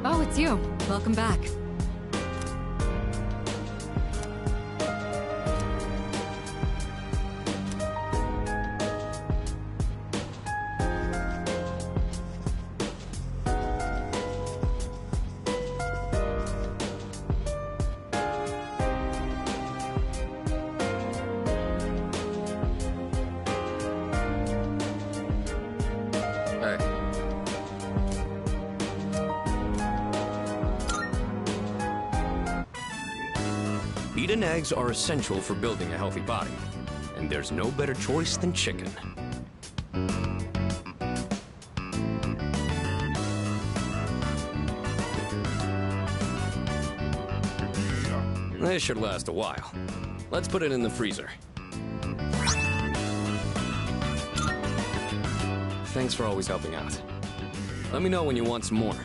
Oh, it's you. Welcome back. Meat and eggs are essential for building a healthy body, and there's no better choice than chicken. This should last a while. Let's put it in the freezer. Thanks for always helping out. Let me know when you want some more.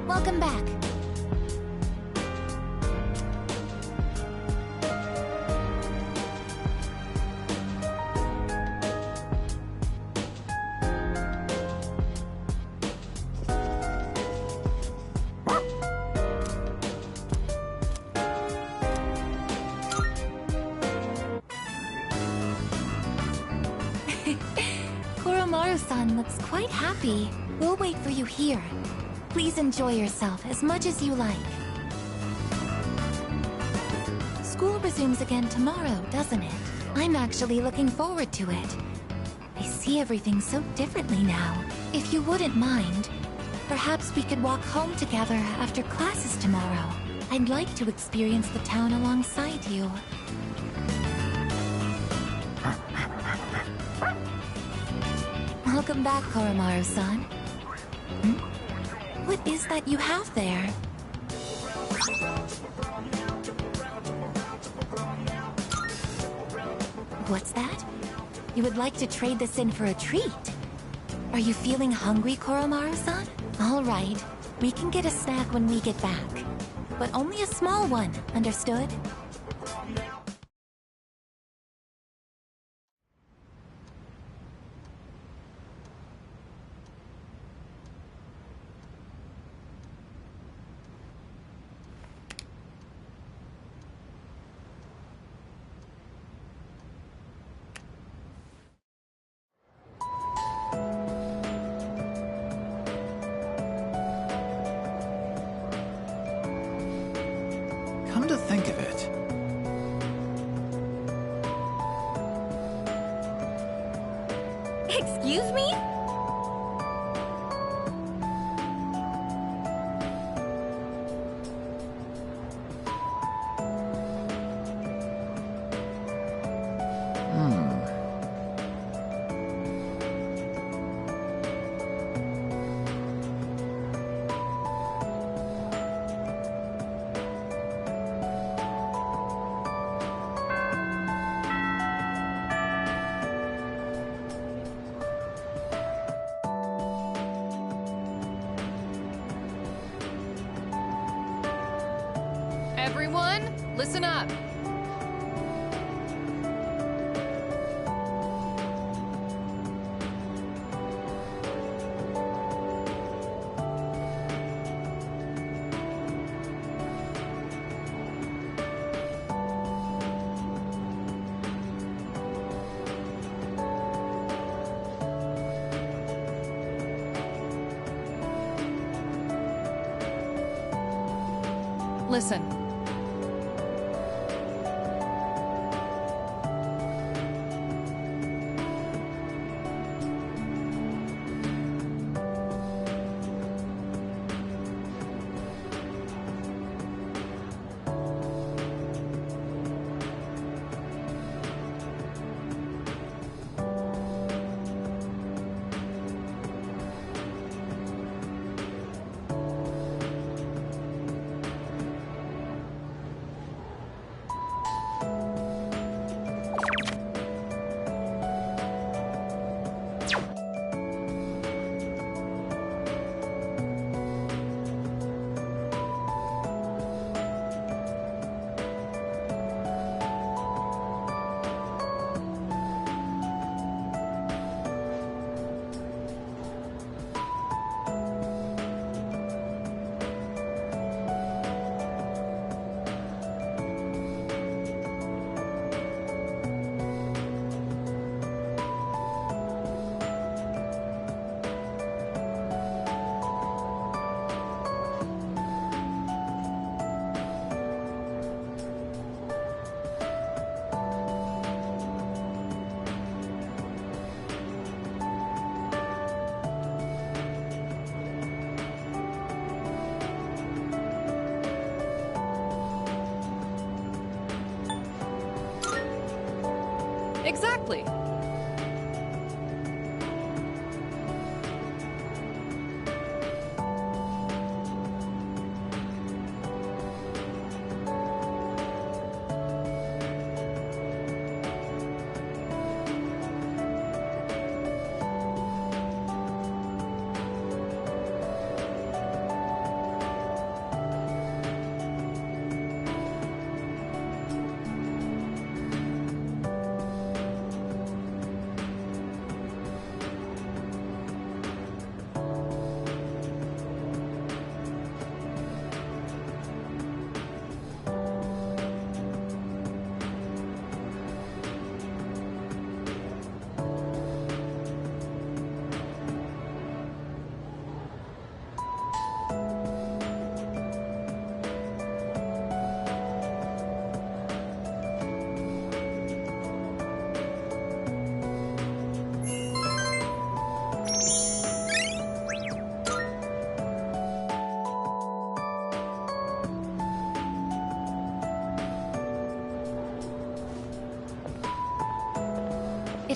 Welcome back. Koromaru-san looks quite happy. We'll wait for you here. Please enjoy yourself as much as you like. School resumes again tomorrow, doesn't it? I'm actually looking forward to it. I see everything so differently now. If you wouldn't mind, perhaps we could walk home together after classes tomorrow. I'd like to experience the town alongside you. Welcome back, Koromaru-san. What is that you have there? What's that? You would like to trade this in for a treat? Are you feeling hungry, Koromaru-san? All right. We can get a snack when we get back. But only a small one, understood? Come to think of it, Excuse me? Everyone, listen up. Listen. Exactly.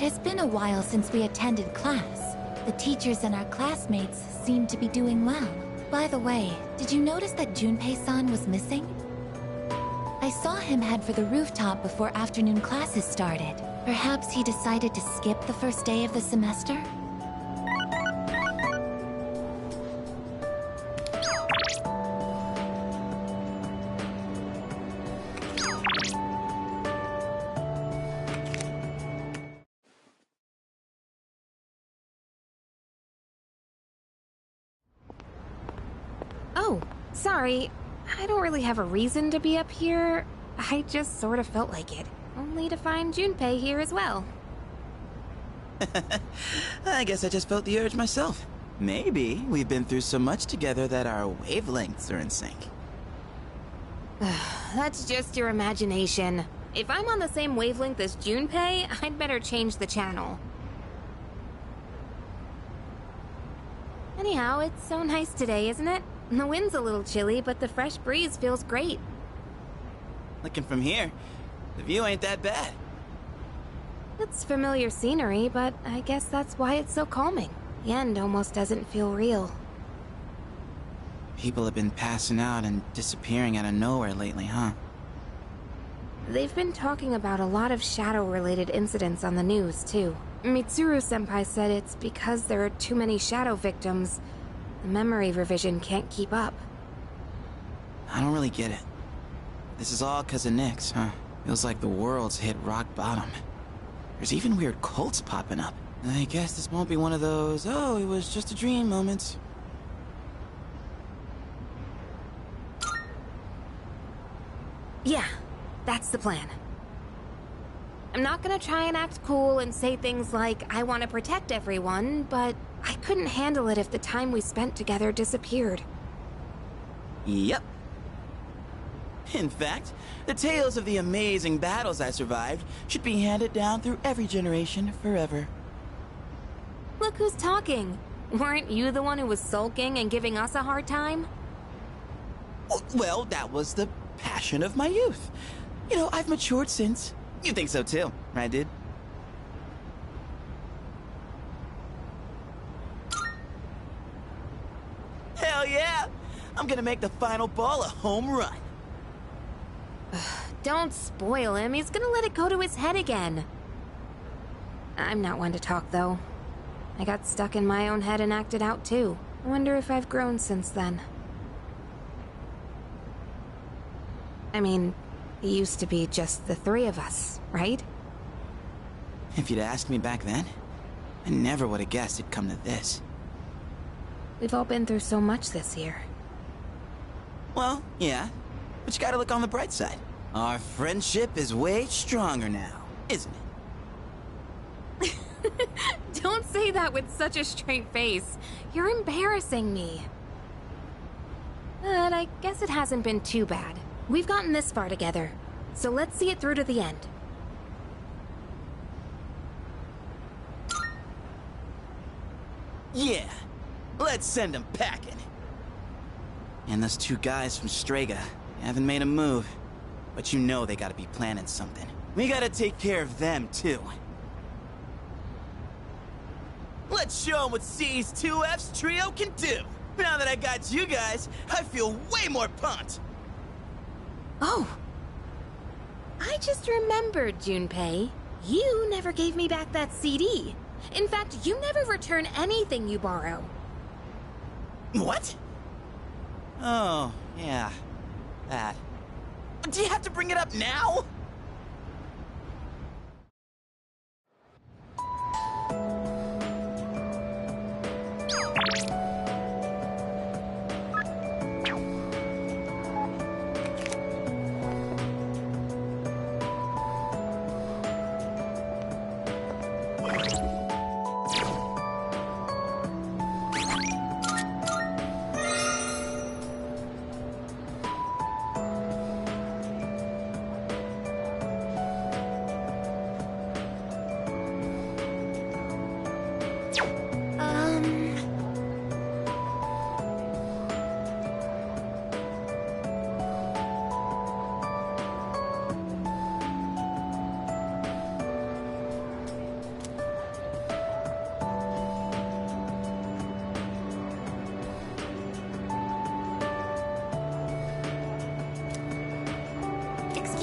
has been a while since we attended class. The teachers and our classmates seem to be doing well. By the way, did you notice that Junpei-san was missing? I saw him head for the rooftop before afternoon classes started. Perhaps he decided to skip the first day of the semester? Oh, sorry. I don't really have a reason to be up here. I just sort of felt like it. Only to find Junpei here as well. I guess I just felt the urge myself. Maybe we've been through so much together that our wavelengths are in sync. That's just your imagination. If I'm on the same wavelength as Junpei, I'd better change the channel. Anyhow, it's so nice today, isn't it? The wind's a little chilly, but the fresh breeze feels great. Looking from here, the view ain't that bad. It's familiar scenery, but I guess that's why it's so calming. The end almost doesn't feel real. People have been passing out and disappearing out of nowhere lately, huh? They've been talking about a lot of shadow-related incidents on the news, too. Mitsuru-senpai said it's because there are too many shadow victims. The memory revision can't keep up. I don't really get it. This is all 'cause of Nyx, huh? Feels like the world's hit rock bottom. There's even weird cults popping up. I guess this won't be one of those, oh, it was just a dream moments. Yeah, that's the plan. I'm not gonna try and act cool and say things like, I want to protect everyone, but I couldn't handle it if the time we spent together disappeared. Yep. In fact, the tales of the amazing battles I survived should be handed down through every generation forever. Look who's talking. Weren't you the one who was sulking and giving us a hard time? Well, that was the passion of my youth. You know, I've matured since. You think so too, right, dude? Hell yeah! I'm gonna make the final ball a home run. Don't spoil him. He's gonna let it go to his head again. I'm not one to talk, though. I got stuck in my own head and acted out, too. I wonder if I've grown since then. I mean, it used to be just the three of us, right? If you'd asked me back then, I never would have guessed it'd come to this. We've all been through so much this year. Well, yeah, but you gotta look on the bright side. Our friendship is way stronger now, isn't it? Don't say that with such a straight face. You're embarrassing me. But I guess it hasn't been too bad. We've gotten this far together, so let's see it through to the end. Yeah, let's send them packing. And those two guys from Strega haven't made a move, but you know they gotta be planning something. We gotta take care of them, too. Let's show them what C's 2F's trio can do. Now that I got you guys, I feel way more pumped. Oh! I just remembered, Junpei. You never gave me back that CD. In fact, you never return anything you borrow. What? Oh, yeah. That. Do you have to bring it up now?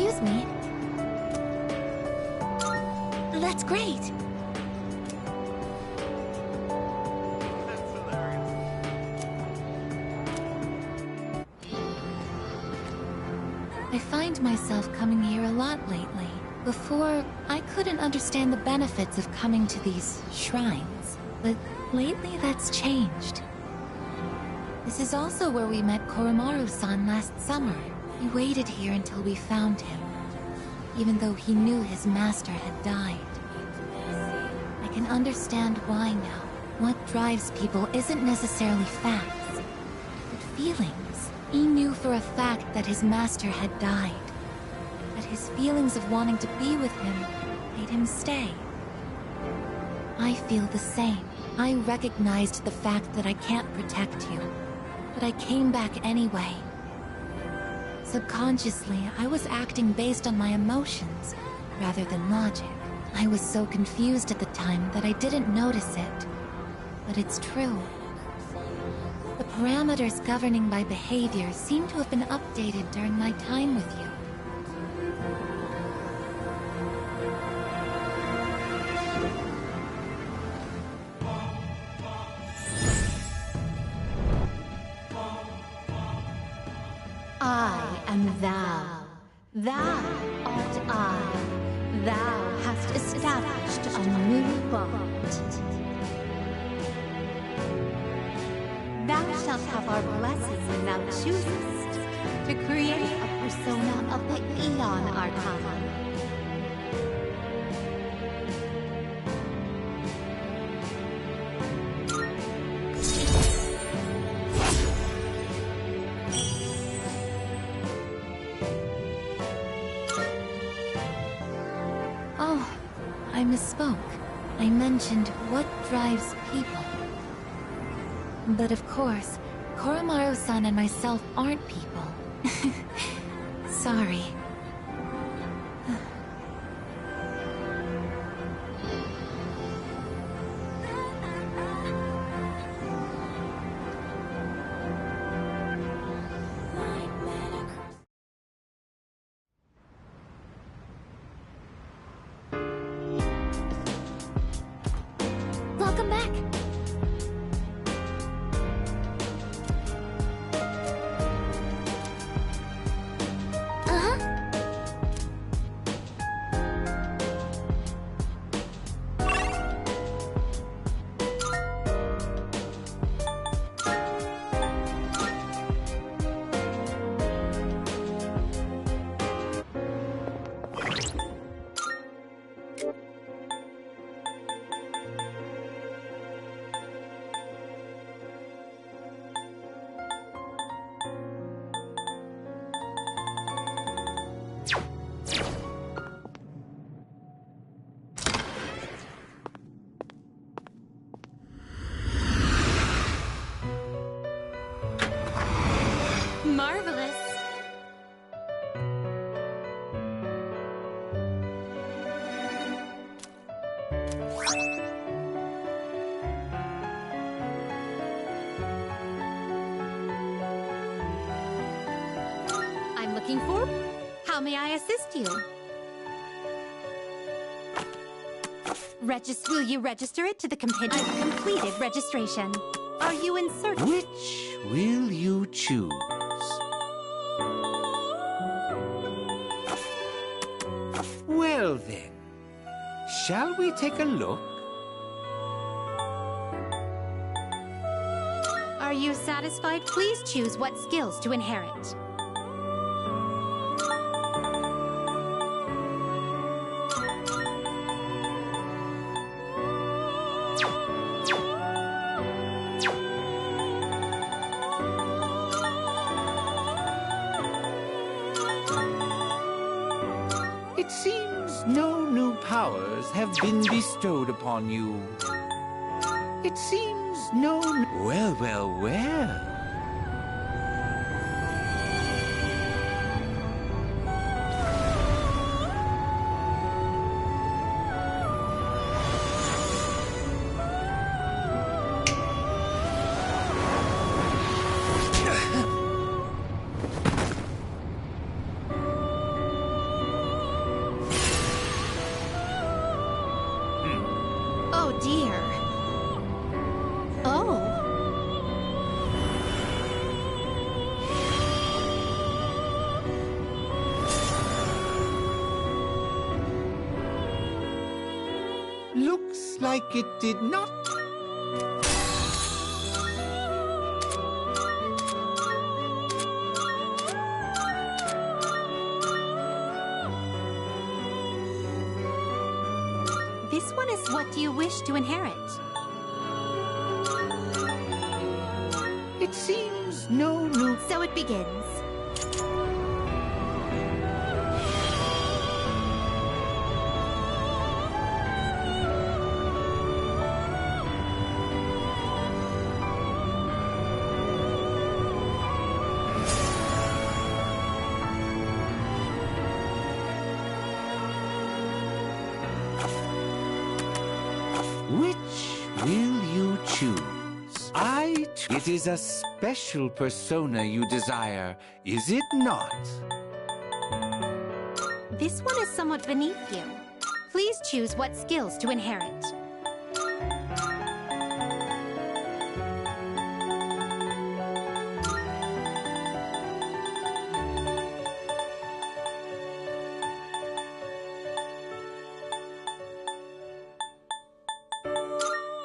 Excuse me. That's great. I find myself coming here a lot lately. Before, I couldn't understand the benefits of coming to these shrines, but lately that's changed. This is also where we met Koromaru-san last summer. We waited here until we found him, even though he knew his master had died. I can understand why now. What drives people isn't necessarily facts, but feelings. He knew for a fact that his master had died, but his feelings of wanting to be with him made him stay. I feel the same. I recognized the fact that I can't protect you, but I came back anyway. Subconsciously, I was acting based on my emotions rather than logic. I was so confused at the time that I didn't notice it, but it's true. The parameters governing my behavior seem to have been updated during my time with you. I am thou. Thou art I. Thou hast established a new bond. Thou shalt have our blessing when thou choosest to create a persona of the Eon Arcana. Oh, I misspoke. I mentioned what drives people. But of course, Koromaru-san and myself aren't people. Sorry. Welcome back. Marvelous. I'm looking for. How may I assist you? Will you register it to the compendium? I've completed registration. Are you in search? Which will you choose? Well then, shall we take a look? Are you satisfied? Please choose what skills to inherit. It seems no new powers have been bestowed upon you. It seems no... Well, well, well. Oh dear. Oh. Looks like it did not. This one is what do you wish to inherit? It seems no new. So it begins. Which will you choose? It is a special persona you desire, is it not? This one is somewhat beneath you. Please choose what skills to inherit.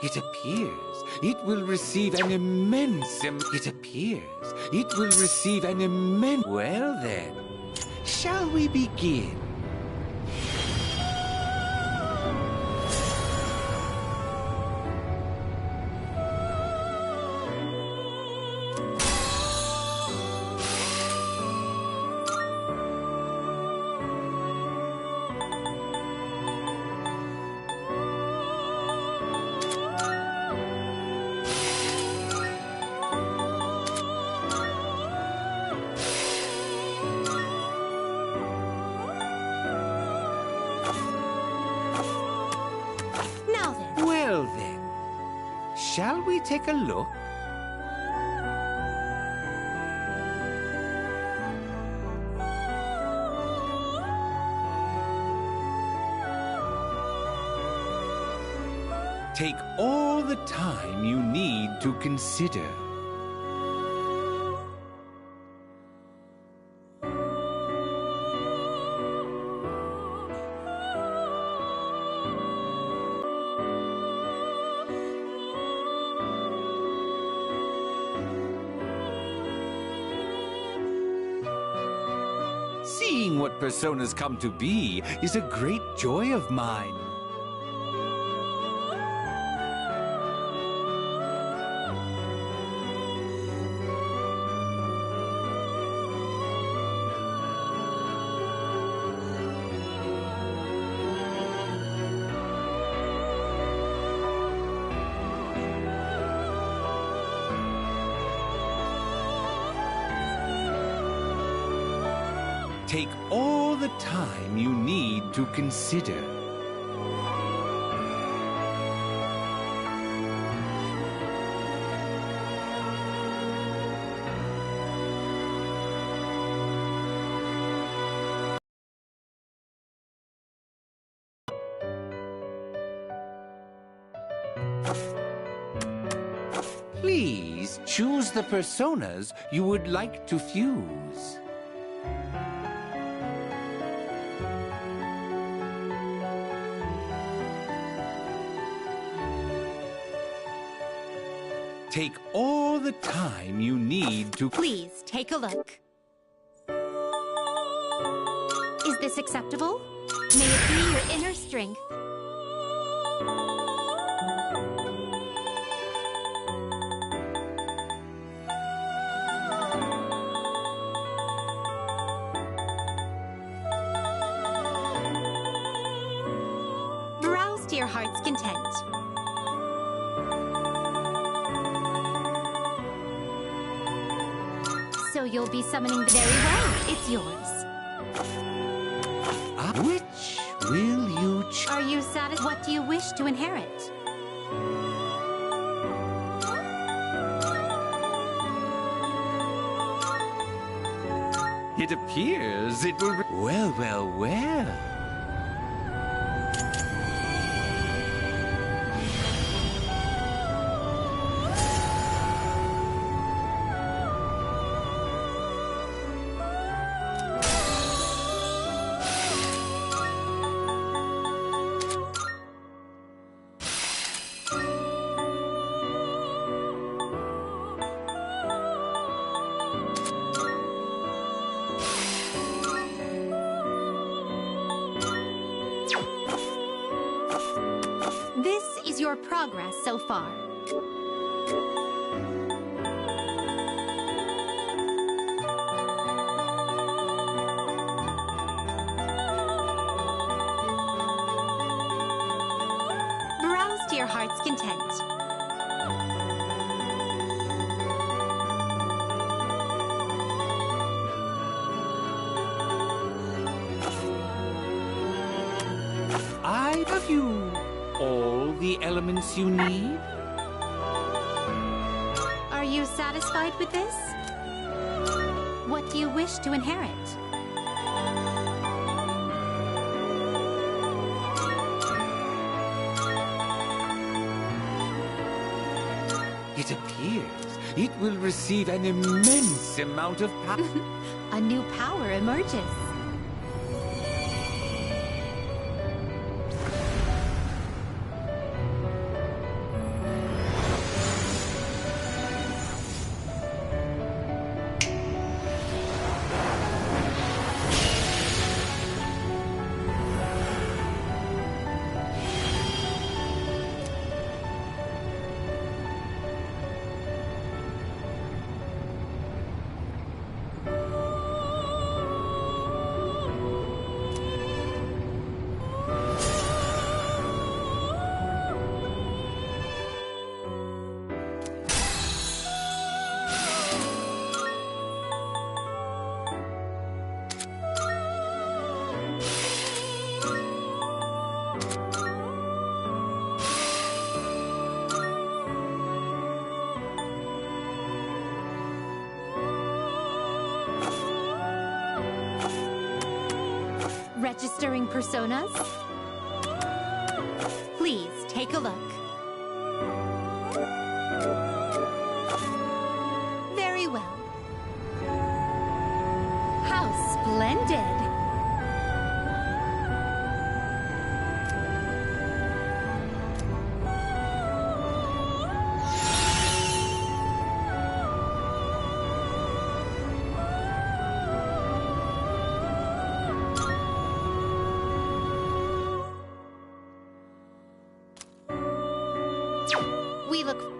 It appears it will receive an immense. It appears it will receive an immense. Well then, shall we begin? Now then. Well then, shall we take a look? Take all the time you need to consider. Seeing what personas come to be is a great joy of mine. Take all the time you need to consider. Please choose the personas you would like to fuse. Take all the time you need to... Please take a look. Is this acceptable? May it be your inner strength. Browse to your heart's content. So you'll be summoning very well. It's yours. Which will you choose? Are you satisfied? What do you wish to inherit? It appears it will... Well, well, well. This is your progress so far. Browse to your heart's content. I have you all the elements you need. Are you satisfied with this? What do you wish to inherit? It appears it will receive an immense amount of power. A new power emerges. Registering personas? Please take a look. Very well. How splendid! We look...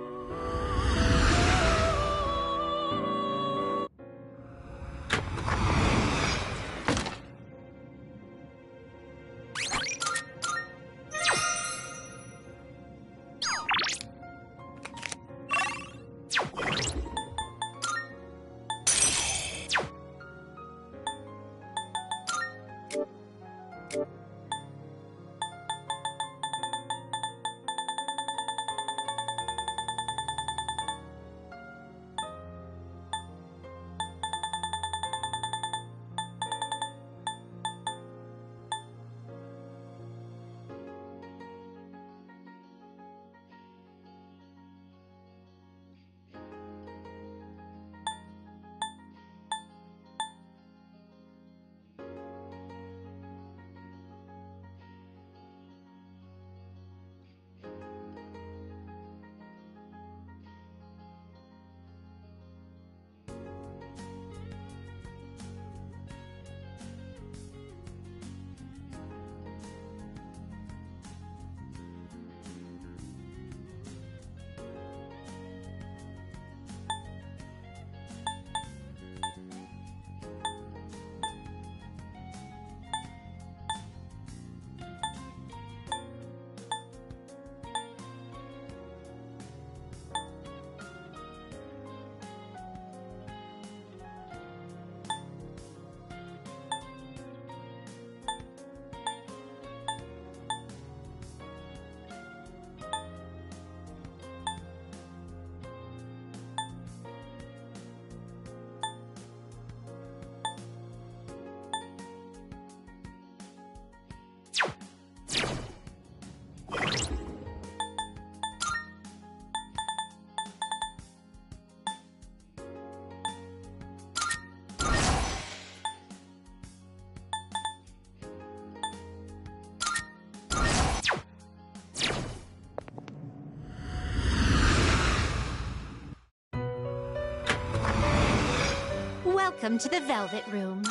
Welcome to the Velvet Room.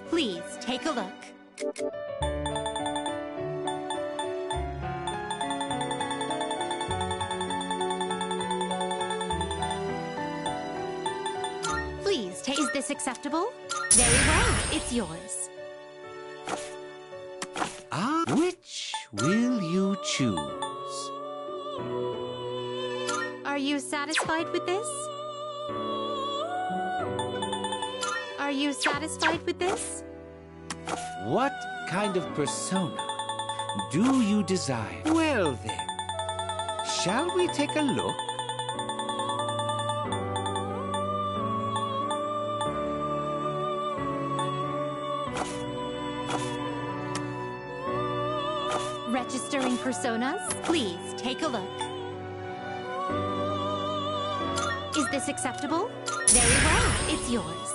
Please take a look. this acceptable? Very well, it's yours. Ah, which will you choose? Are you satisfied with this? Are you satisfied with this? What kind of persona do you desire? Well then, shall we take a look? Registering personas? Please, take a look. Is this acceptable? Very well, it's yours.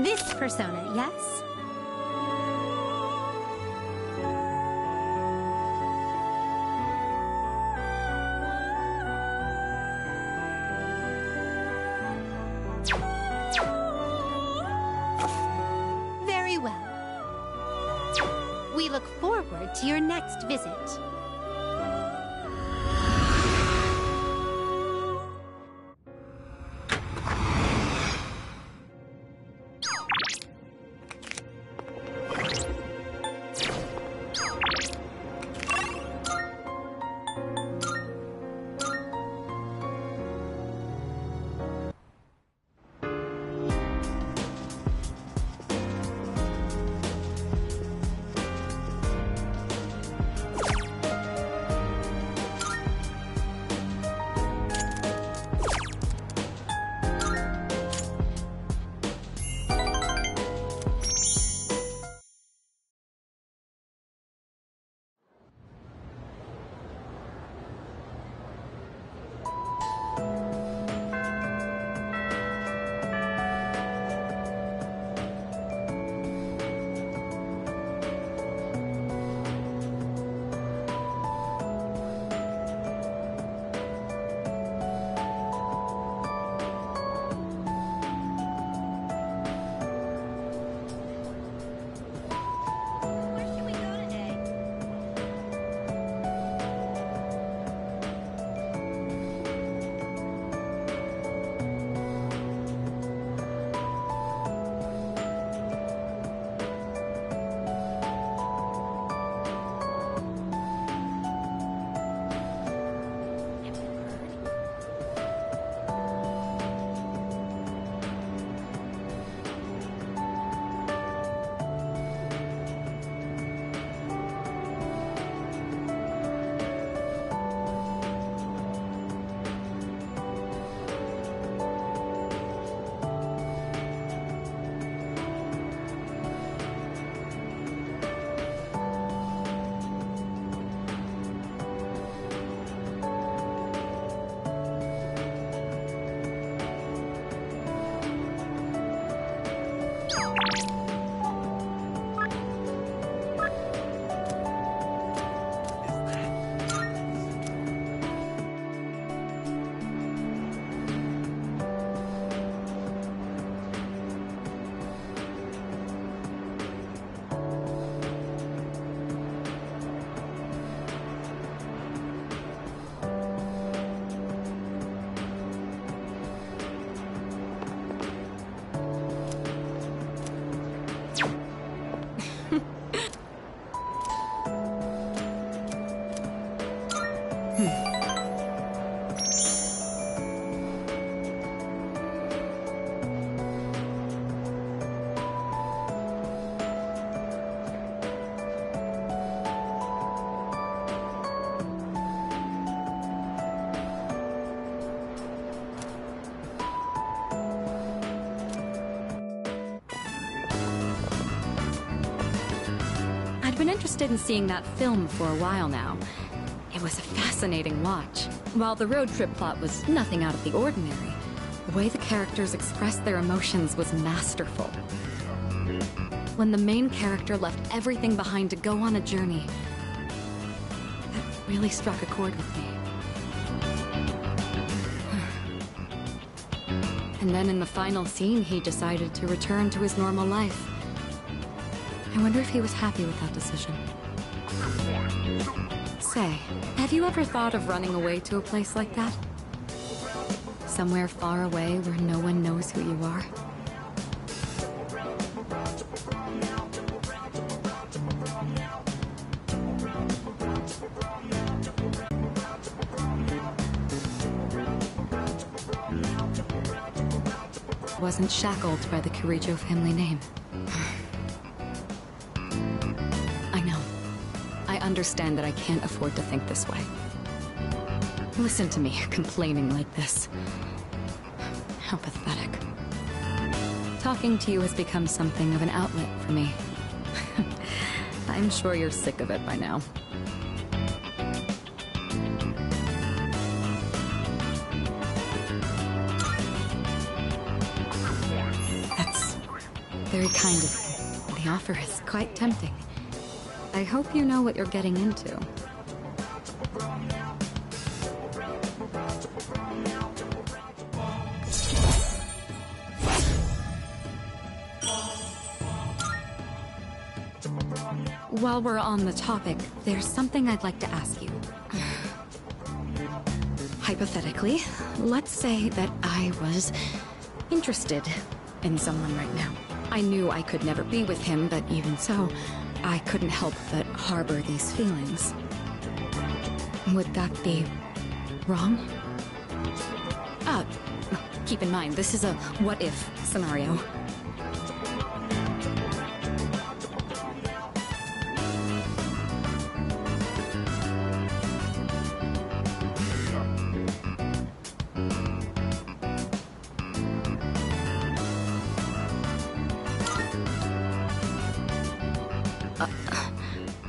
This persona, yes? Very well. We look forward to your next visit. I've been interested in seeing that film for a while now. It was a fascinating watch. While the road trip plot was nothing out of the ordinary, the way the characters expressed their emotions was masterful. When the main character left everything behind to go on a journey, that really struck a chord with me. And then in the final scene, he decided to return to his normal life. I wonder if he was happy with that decision. Say, have you ever thought of running away to a place like that? somewhere far away where no one knows who you are? Wasn't shackled by the Kirijo family name. I know. I understand that I can't afford to think this way. Listen to me complaining like this. How pathetic. Talking to you has become something of an outlet for me. I'm sure you're sick of it by now. That's very kind of you. The offer is quite tempting. I hope you know what you're getting into. While we're on the topic, there's something I'd like to ask you. Hypothetically, let's say that I was interested in someone right now. I knew I could never be with him, but even so, I couldn't help but harbor these feelings. Would that be wrong? Keep in mind, this is a what-if scenario.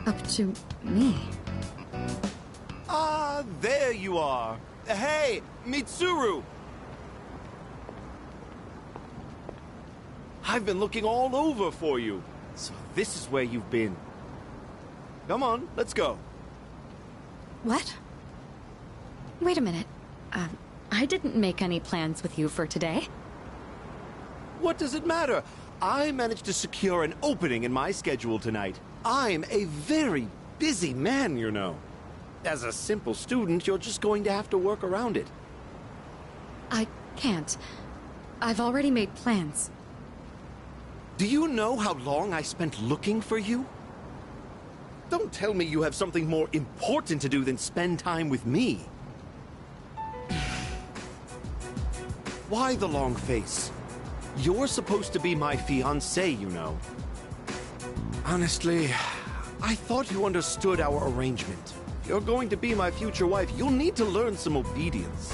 Up to me. Ah, there you are. Hey, Mitsuru! I've been looking all over for you. So this is where you've been. Come on, let's go. What? Wait a minute. I didn't make any plans with you for today. What does it matter? I managed to secure an opening in my schedule tonight. I'm a very busy man, you know. As a simple student, you're just going to have to work around it. I can't. I've already made plans. Do you know how long I spent looking for you? Don't tell me you have something more important to do than spend time with me. Why the long face? You're supposed to be my fiancé, you know. Honestly, I thought you understood our arrangement. If you're going to be my future wife, you'll need to learn some obedience.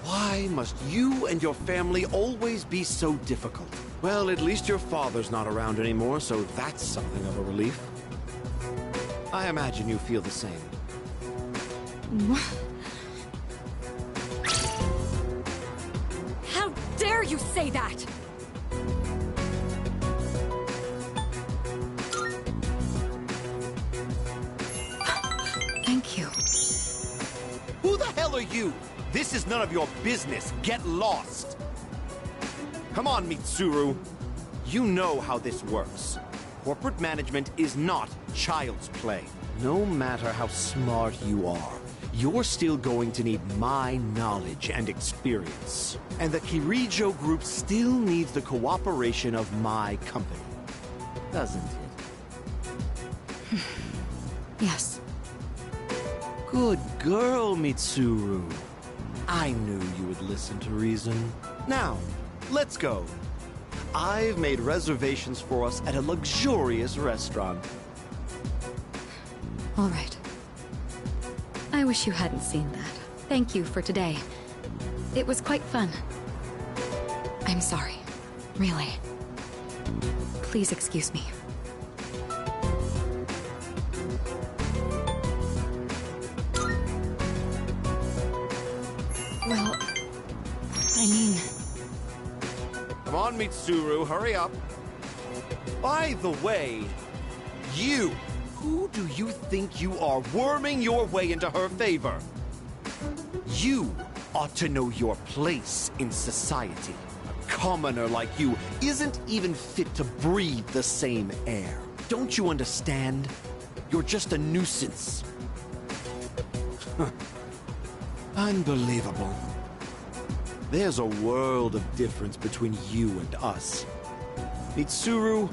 Why must you and your family always be so difficult? Well, at least your father's not around anymore, so that's something of a relief. I imagine you feel the same. How dare you say that? Thank you. Who the hell are you? This is none of your business. Get lost. Come on, Mitsuru. You know how this works. Corporate management is not child's play. No matter how smart you are, you're still going to need my knowledge and experience. And the Kirijo group still needs the cooperation of my company. Doesn't it? Yes. Good girl, Mitsuru. I knew you would listen to reason. Now, let's go. I've made reservations for us at a luxurious restaurant. All right. I wish you hadn't seen that. Thank you for today. It was quite fun. I'm sorry. Really. Please excuse me. Well, I mean... Come on, Mitsuru, hurry up. By the way, you! Who do you think you are, worming your way into her favor? You ought to know your place in society. A commoner like you isn't even fit to breathe the same air. Don't you understand? You're just a nuisance. Unbelievable. There's a world of difference between you and us. Mitsuru,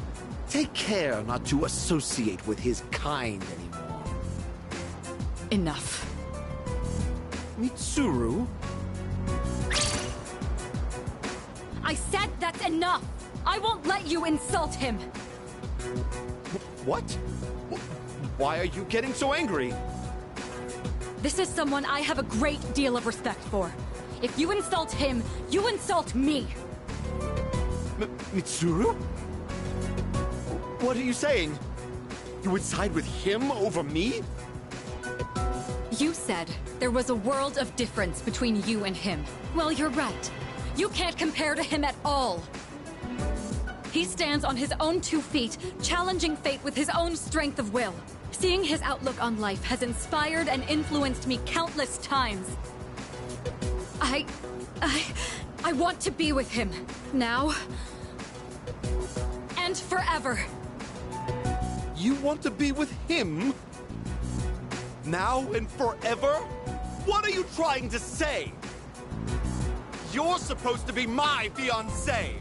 take care not to associate with his kind anymore. Enough. Mitsuru? I said that's enough! I won't let you insult him! What? Why are you getting so angry? This is someone I have a great deal of respect for. If you insult him, you insult me! Mitsuru? What are you saying? You would side with him over me? You said there was a world of difference between you and him. Well, you're right. You can't compare to him at all. He stands on his own 2 feet, challenging fate with his own strength of will. Seeing his outlook on life has inspired and influenced me countless times. I want to be with him. Now. And forever. You want to be with him? Now and forever? What are you trying to say? You're supposed to be my fiancé!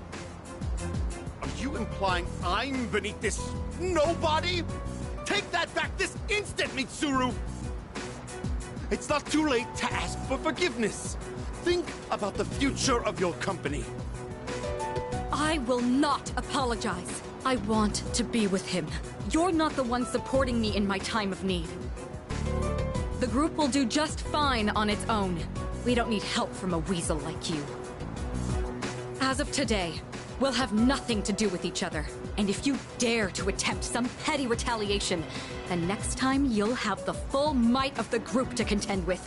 Are you implying I'm beneath this nobody? Take that back this instant, Mitsuru! It's not too late to ask for forgiveness. Think about the future of your company. I will not apologize. I want to be with him. You're not the one supporting me in my time of need. The group will do just fine on its own. We don't need help from a weasel like you. As of today, we'll have nothing to do with each other. And if you dare to attempt some petty retaliation, then next time you'll have the full might of the group to contend with.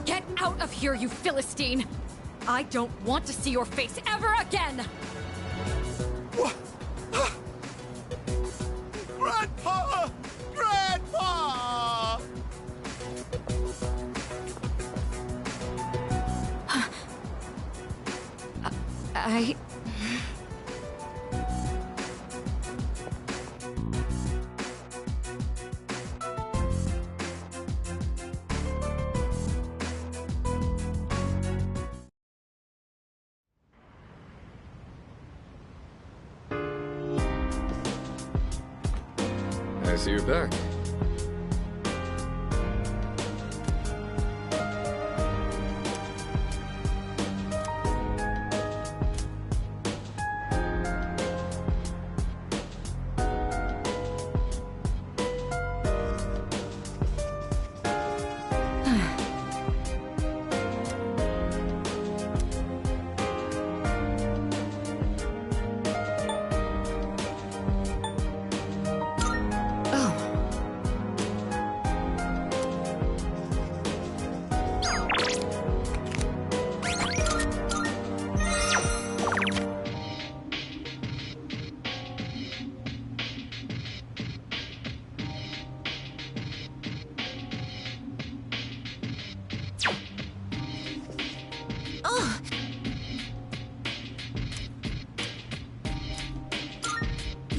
Get out of here, you Philistine! I don't want to see your face ever again! What? Grandpa! Grandpa! I... I see you're back.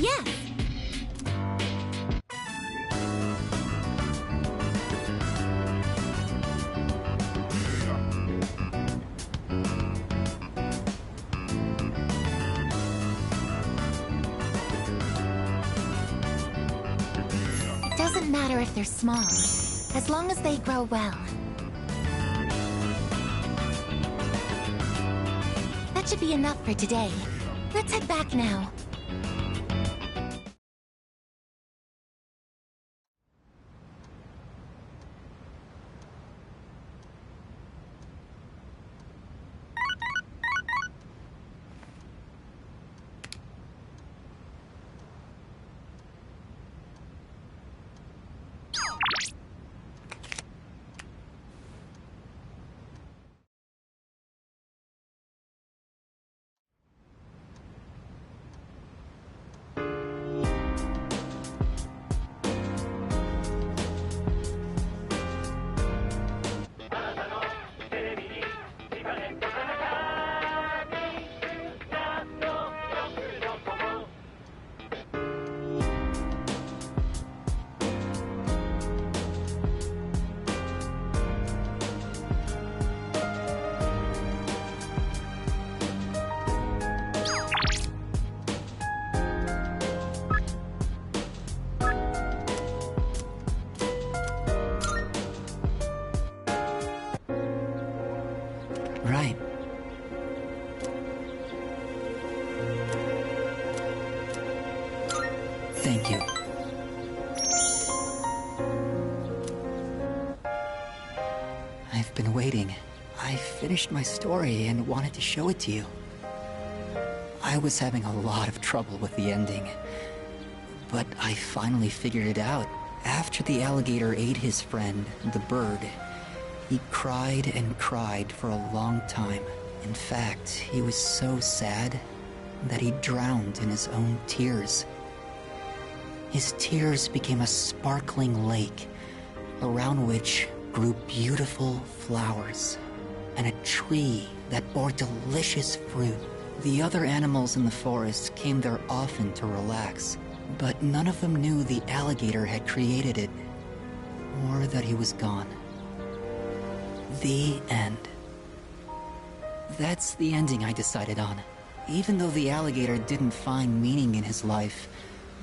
Yes. It doesn't matter if they're small, as long as they grow well. That should be enough for today. Let's head back now. Thank you. I've been waiting. I finished my story and wanted to show it to you. I was having a lot of trouble with the ending, but I finally figured it out. After the alligator ate his friend, the bird, he cried and cried for a long time. In fact, he was so sad that he drowned in his own tears. His tears became a sparkling lake, around which grew beautiful flowers, and a tree that bore delicious fruit. The other animals in the forest came there often to relax, but none of them knew the alligator had created it, or that he was gone. The end. That's the ending I decided on. Even though the alligator didn't find meaning in his life,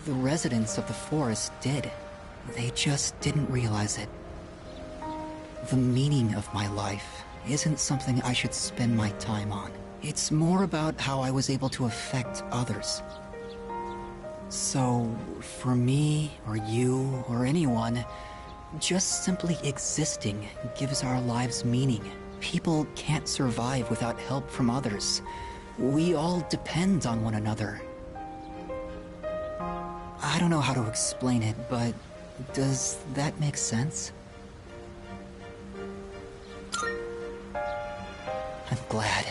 the residents of the forest did. They just didn't realize it. The meaning of my life isn't something I should spend my time on. It's more about how I was able to affect others. So, for me, or you, or anyone, just simply existing gives our lives meaning. People can't survive without help from others. We all depend on one another. I don't know how to explain it, but does that make sense? I'm glad.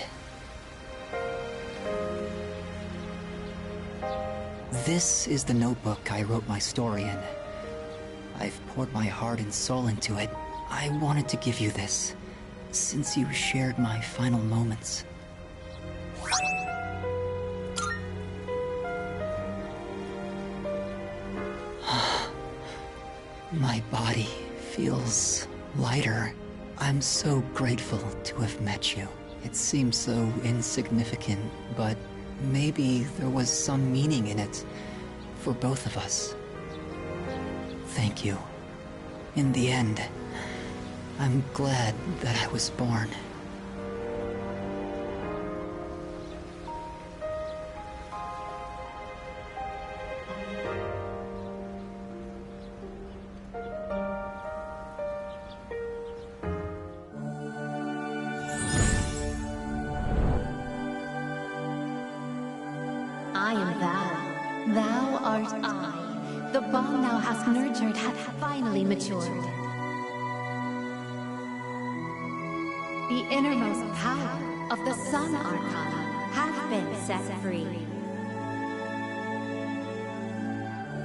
This is the notebook I wrote my story in. I've poured my heart and soul into it. I wanted to give you this, since you shared my final moments. My body feels lighter. I'm so grateful to have met you. It seems so insignificant, but maybe there was some meaning in it for both of us. Thank you. In the end, I'm glad that I was born. I am thou. Thou art I. The bond thou hast nurtured hath finally matured. The innermost power of the Sun Arcana hath been set free.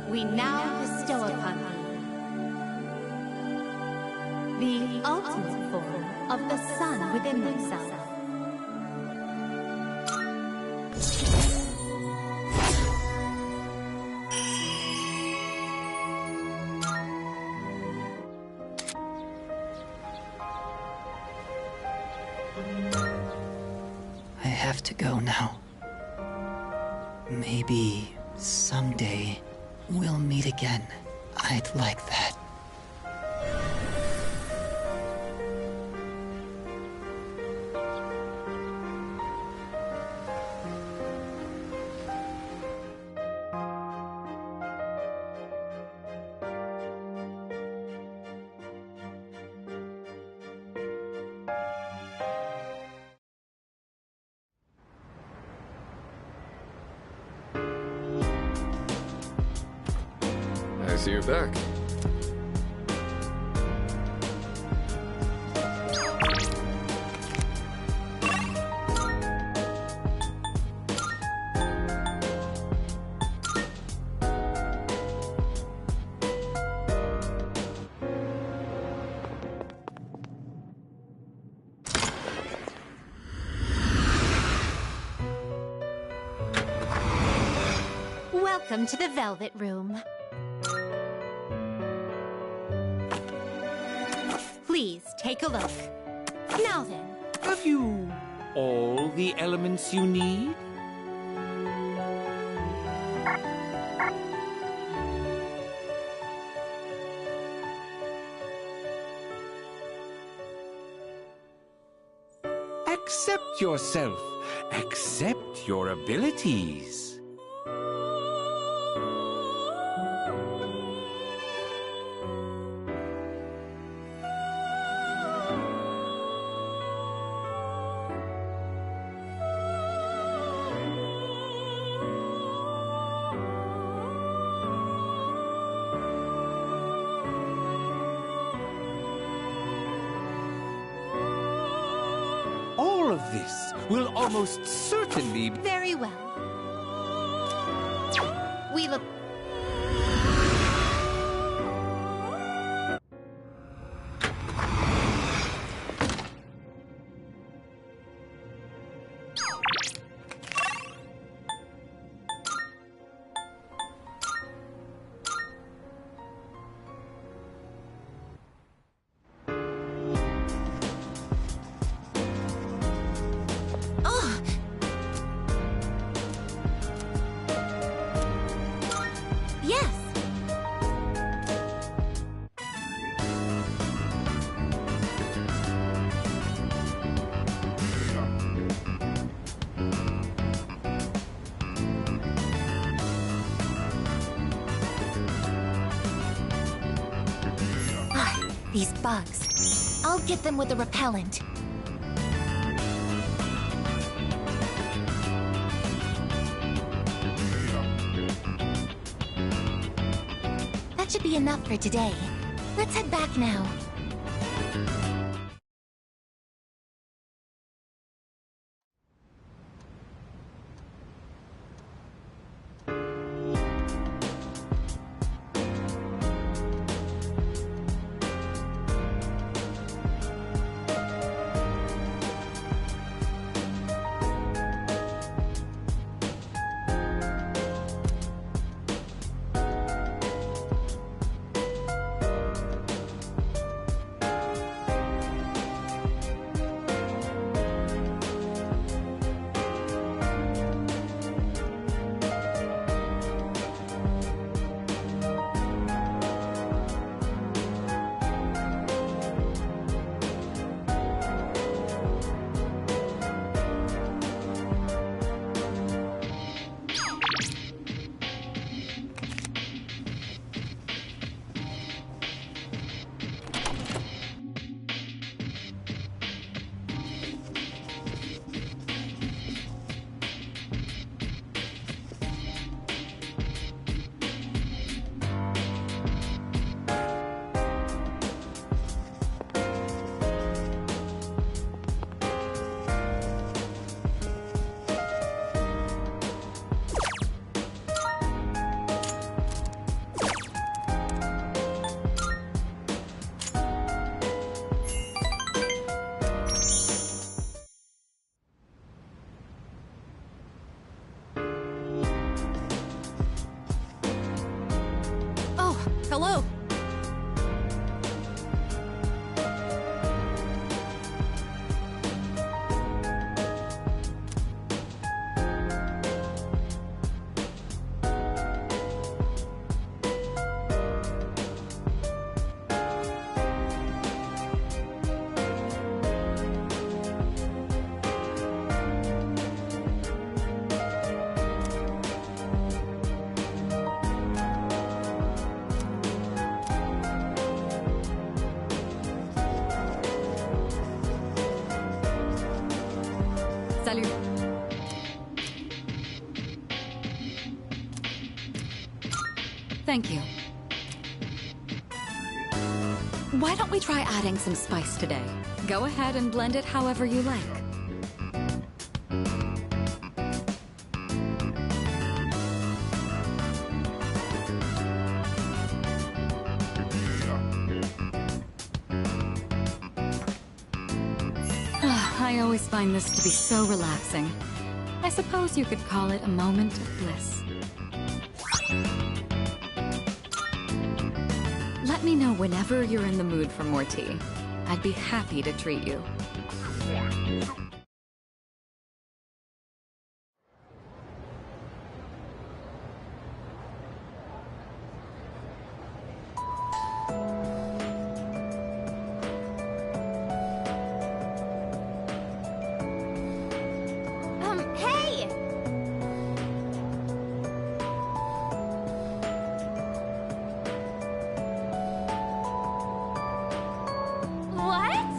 We now bestow upon thee the ultimate form of the sun within thyself. I have to go now. Maybe someday we'll meet again. I'd like that. I see you're back. Welcome to the Velvet Room. Please take a look. Now then. Have you all the elements you need? Accept yourself. Accept your abilities. All of this will almost certainly be... Very well. We look... Yes! These bugs. I'll get them with the repellent. That should be enough for today. Let's head back now. Hello. Salut. Thank you. Why don't we try adding some spice today? Go ahead and blend it however you like. I always find this to be so relaxing. I suppose you could call it a moment of bliss. Let me know whenever you're in the mood for more tea. I'd be happy to treat you. Hey! What?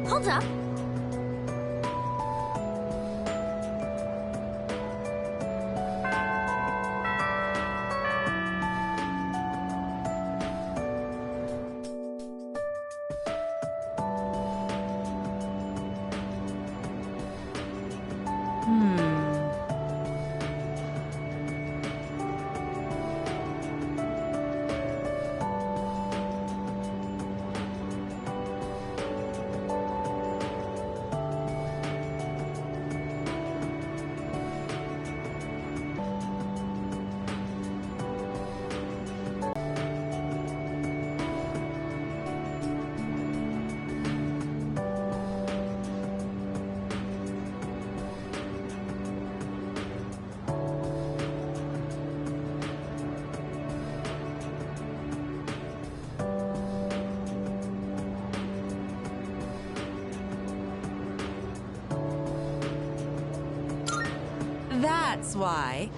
Hold up. That's why.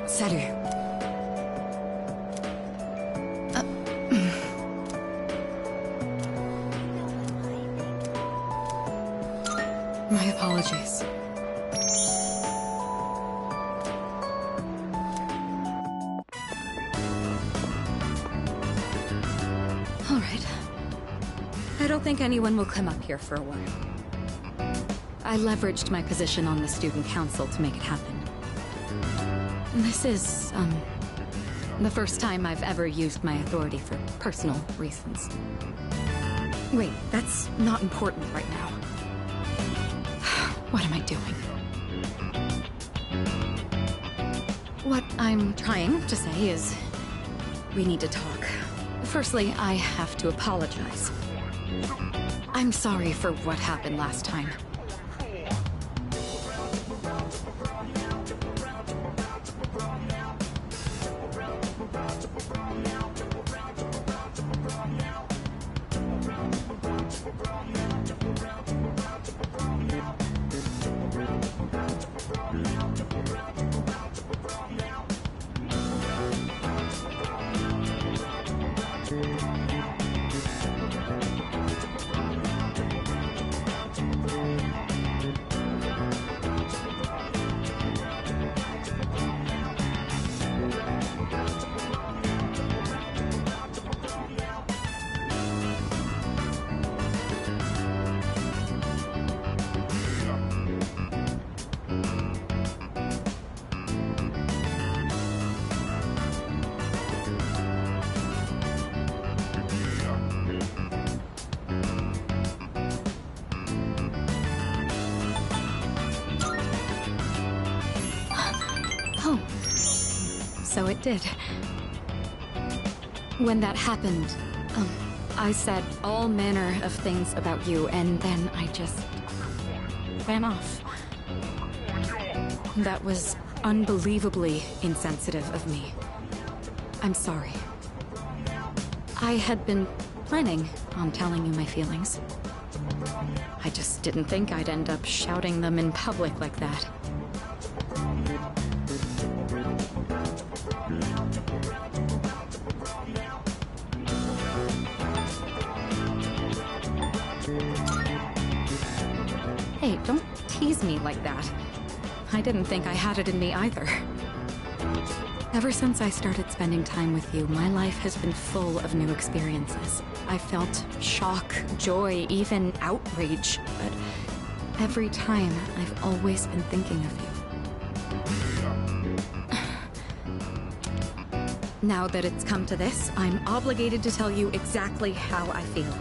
Salut. My apologies. All right. I don't think anyone will come up here for a while. I leveraged my position on the student council to make it happen. This is, the first time I've ever used my authority for personal reasons. Wait, that's not important right now. What am I doing? What I'm trying to say is, we need to talk. Firstly, I have to apologize. I'm sorry for what happened last time. Oh, so it did. When that happened, I said all manner of things about you, and then I just ran off. That was unbelievably insensitive of me. I'm sorry. I had been planning on telling you my feelings. I just didn't think I'd end up shouting them in public like that. Hey, don't tease me like that. I didn't think I had it in me either. Ever since I started spending time with you, my life has been full of new experiences. I felt shock, joy, even outrage, but every time I've always been thinking of you. Now that it's come to this, I'm obligated to tell you exactly how I feel.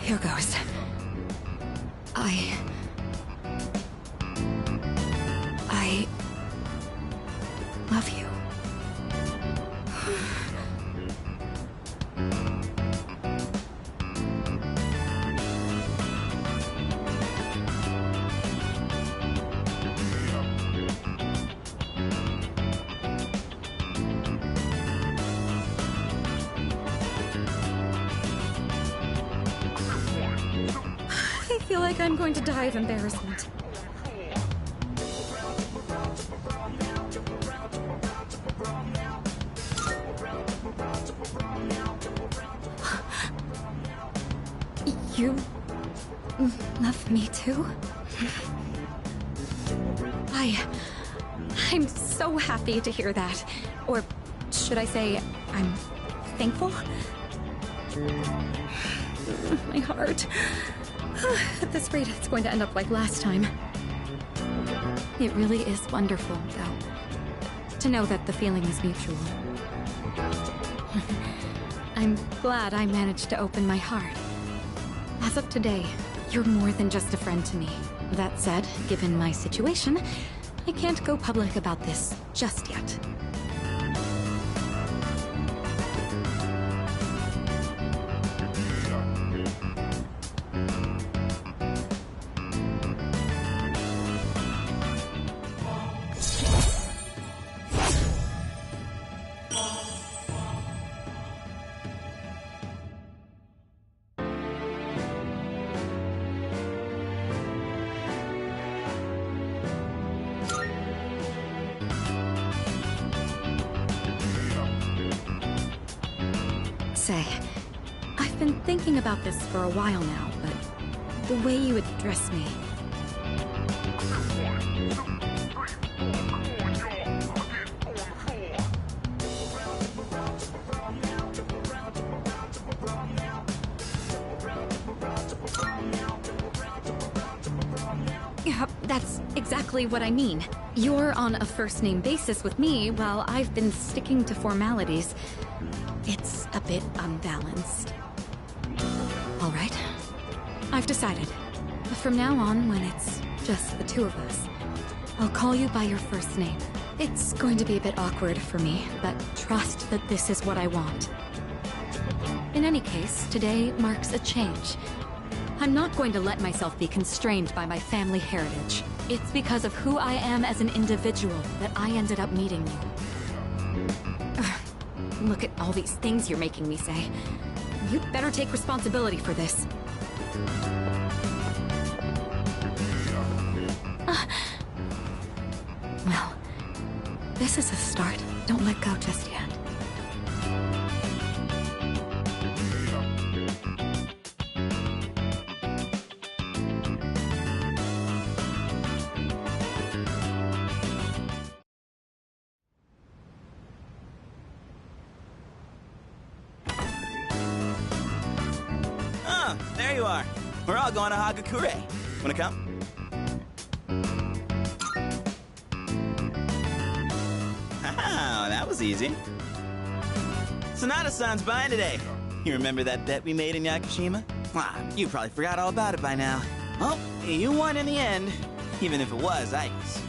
Here goes. I love you. I feel like I'm going to die of embarrassment. You love me too? I'm so happy to hear that. Or should I say, I'm thankful? My heart. At this rate, it's going to end up like last time. It really is wonderful, though, to know that the feeling is mutual. I'm glad I managed to open my heart. As of today, you're more than just a friend to me. That said, given my situation, I can't go public about this just yet. Say, I've been thinking about this for a while now, but the way you address me... Yeah, that's exactly what I mean. You're on a first-name basis with me, while I've been sticking to formalities. It's a bit unbalanced. All right. I've decided. From now on, when it's just the two of us, I'll call you by your first name. It's going to be a bit awkward for me, but trust that this is what I want. In any case, today marks a change. I'm not going to let myself be constrained by my family heritage. It's because of who I am as an individual that I ended up meeting you. Look at all these things you're making me say. You'd better take responsibility for this. Well, this is a start. Don't let go just yet. There you are. We're all going to Hagakure. Wanna come? Haha, that was easy. Sonata-san's buying today. You remember that bet we made in Yakushima? You probably forgot all about it by now. Well, you won in the end, even if it was ice.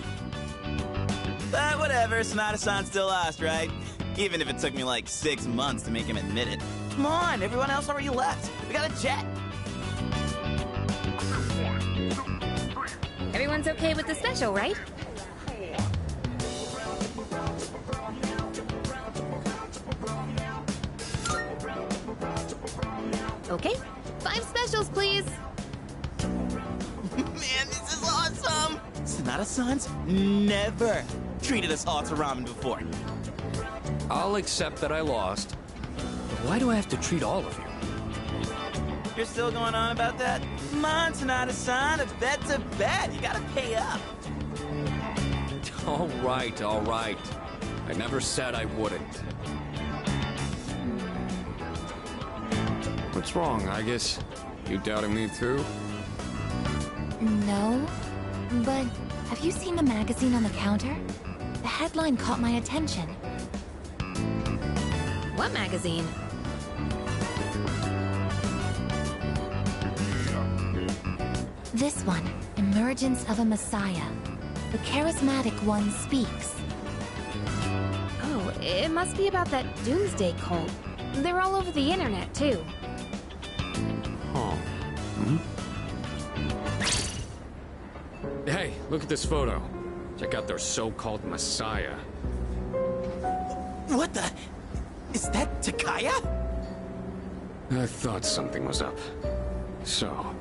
But whatever, Sonata-san still lost, right? Even if it took me like 6 months to make him admit it. Come on, everyone else already left. We got a jet. Everyone's okay with the special, right? Okay, 5 specials, please. Man, this is awesome! Sonata-san's never treated us all to ramen before. I'll accept that I lost. But why do I have to treat all of you? You're still going on about that? Come on, Sonata-san, a bet's a bet. You gotta pay up. All right, all right. I never said I wouldn't. What's wrong, I guess? You doubting me too? No, but have you seen the magazine on the counter? The headline caught my attention. What magazine? This one, Emergence of a Messiah. The charismatic one speaks. Oh, it must be about that doomsday cult. They're all over the internet, too. Huh. Hey, look at this photo. Check out their so-called messiah. What the? Is that Takaya? I thought something was up. So,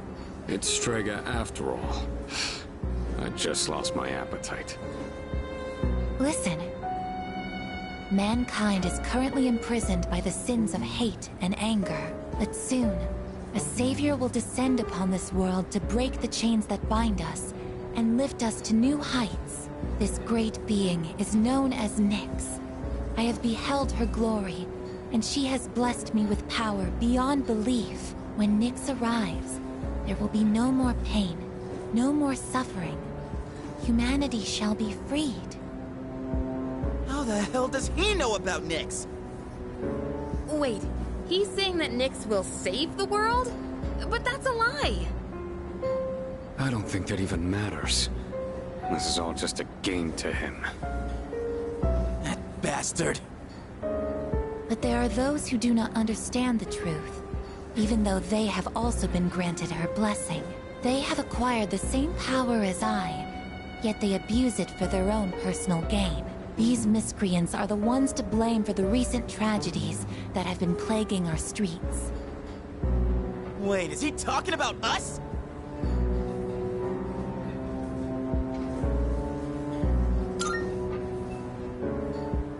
it's Strega after all. I just lost my appetite. Listen. Mankind is currently imprisoned by the sins of hate and anger. But soon, a savior will descend upon this world to break the chains that bind us and lift us to new heights. This great being is known as Nyx. I have beheld her glory, and she has blessed me with power beyond belief. When Nyx arrives, there will be no more pain, no more suffering. Humanity shall be freed. How the hell does he know about Nyx? Wait, he's saying that Nyx will save the world? But that's a lie! I don't think that even matters. This is all just a game to him. That bastard. But there are those who do not understand the truth, even though they have also been granted her blessing. They have acquired the same power as I, yet they abuse it for their own personal gain. These miscreants are the ones to blame for the recent tragedies that have been plaguing our streets. Wait, is he talking about us?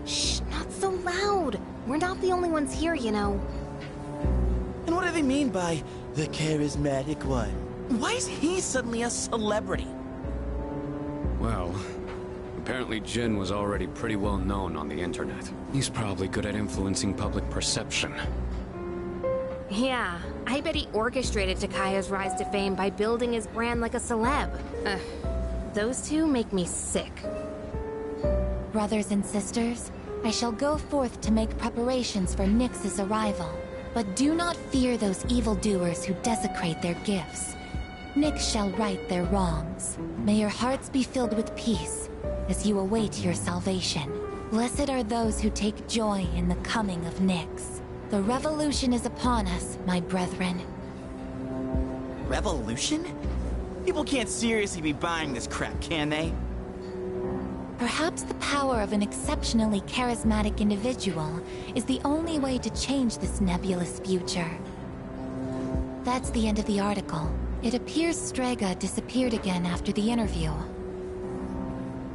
Shh, not so loud. We're not the only ones here, you know. And what do they mean by the charismatic one? Why is he suddenly a celebrity? Well, apparently Jin was already pretty well known on the internet. He's probably good at influencing public perception. Yeah, I bet he orchestrated Takaya's rise to fame by building his brand like a celeb. Those two make me sick. Brothers and sisters, I shall go forth to make preparations for Nyx's arrival. But do not fear those evildoers who desecrate their gifts. Nyx shall right their wrongs. May your hearts be filled with peace as you await your salvation. Blessed are those who take joy in the coming of Nyx. The revolution is upon us, my brethren. Revolution? People can't seriously be buying this crap, can they? Perhaps the power of an exceptionally charismatic individual is the only way to change this nebulous future. That's the end of the article. It appears Strega disappeared again after the interview.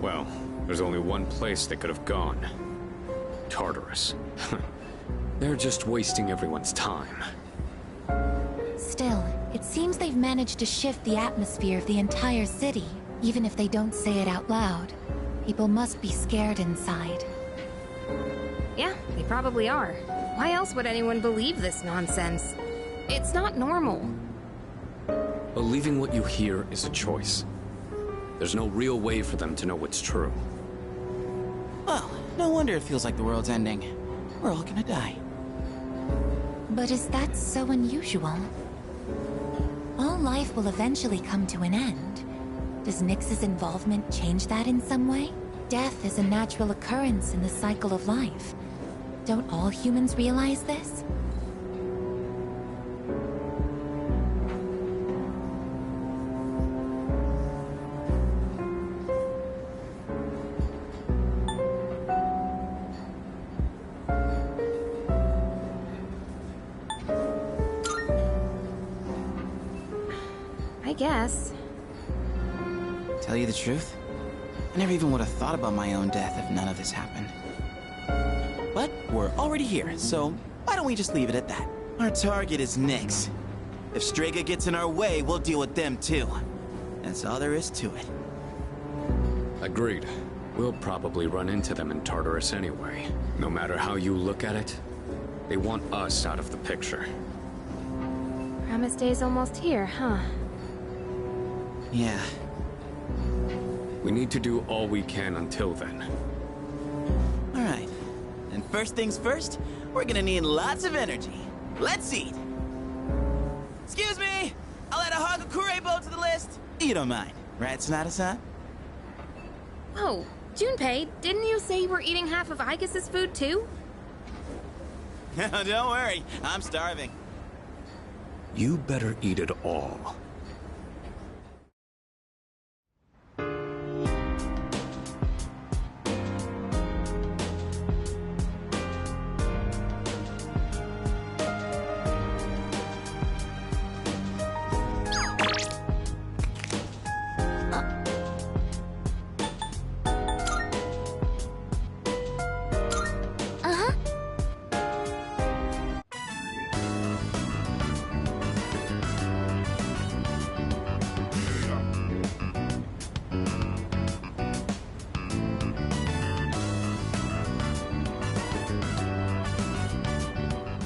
Well, there's only one place they could have gone. Tartarus. They're just wasting everyone's time. Still, it seems they've managed to shift the atmosphere of the entire city, even if they don't say it out loud. People must be scared inside. Yeah, they probably are. Why else would anyone believe this nonsense? It's not normal. Believing what you hear is a choice. There's no real way for them to know what's true. Well, no wonder it feels like the world's ending. We're all gonna die. But is that so unusual? life will eventually come to an end. Does Nyx's involvement change that in some way? Death is a natural occurrence in the cycle of life. Don't all humans realize this? I guess. Tell you the truth, I never even would have thought about my own death if none of this happened. But we're already here, so why don't we just leave it at that? Our target is Nyx. If Strega gets in our way, we'll deal with them too. That's all there is to it. Agreed. We'll probably run into them in Tartarus anyway. No matter how you look at it, they want us out of the picture. Promise Day's almost here, huh? Yeah. We need to do all we can until then. All right. And first things first, we're gonna need lots of energy. Let's eat. Excuse me! I'll add a Hagakure bow to the list. You don't mind, right, Sonata-san? Oh, Junpei, didn't you say you were eating half of Aigis' food too? No, don't worry. I'm starving. You better eat it all.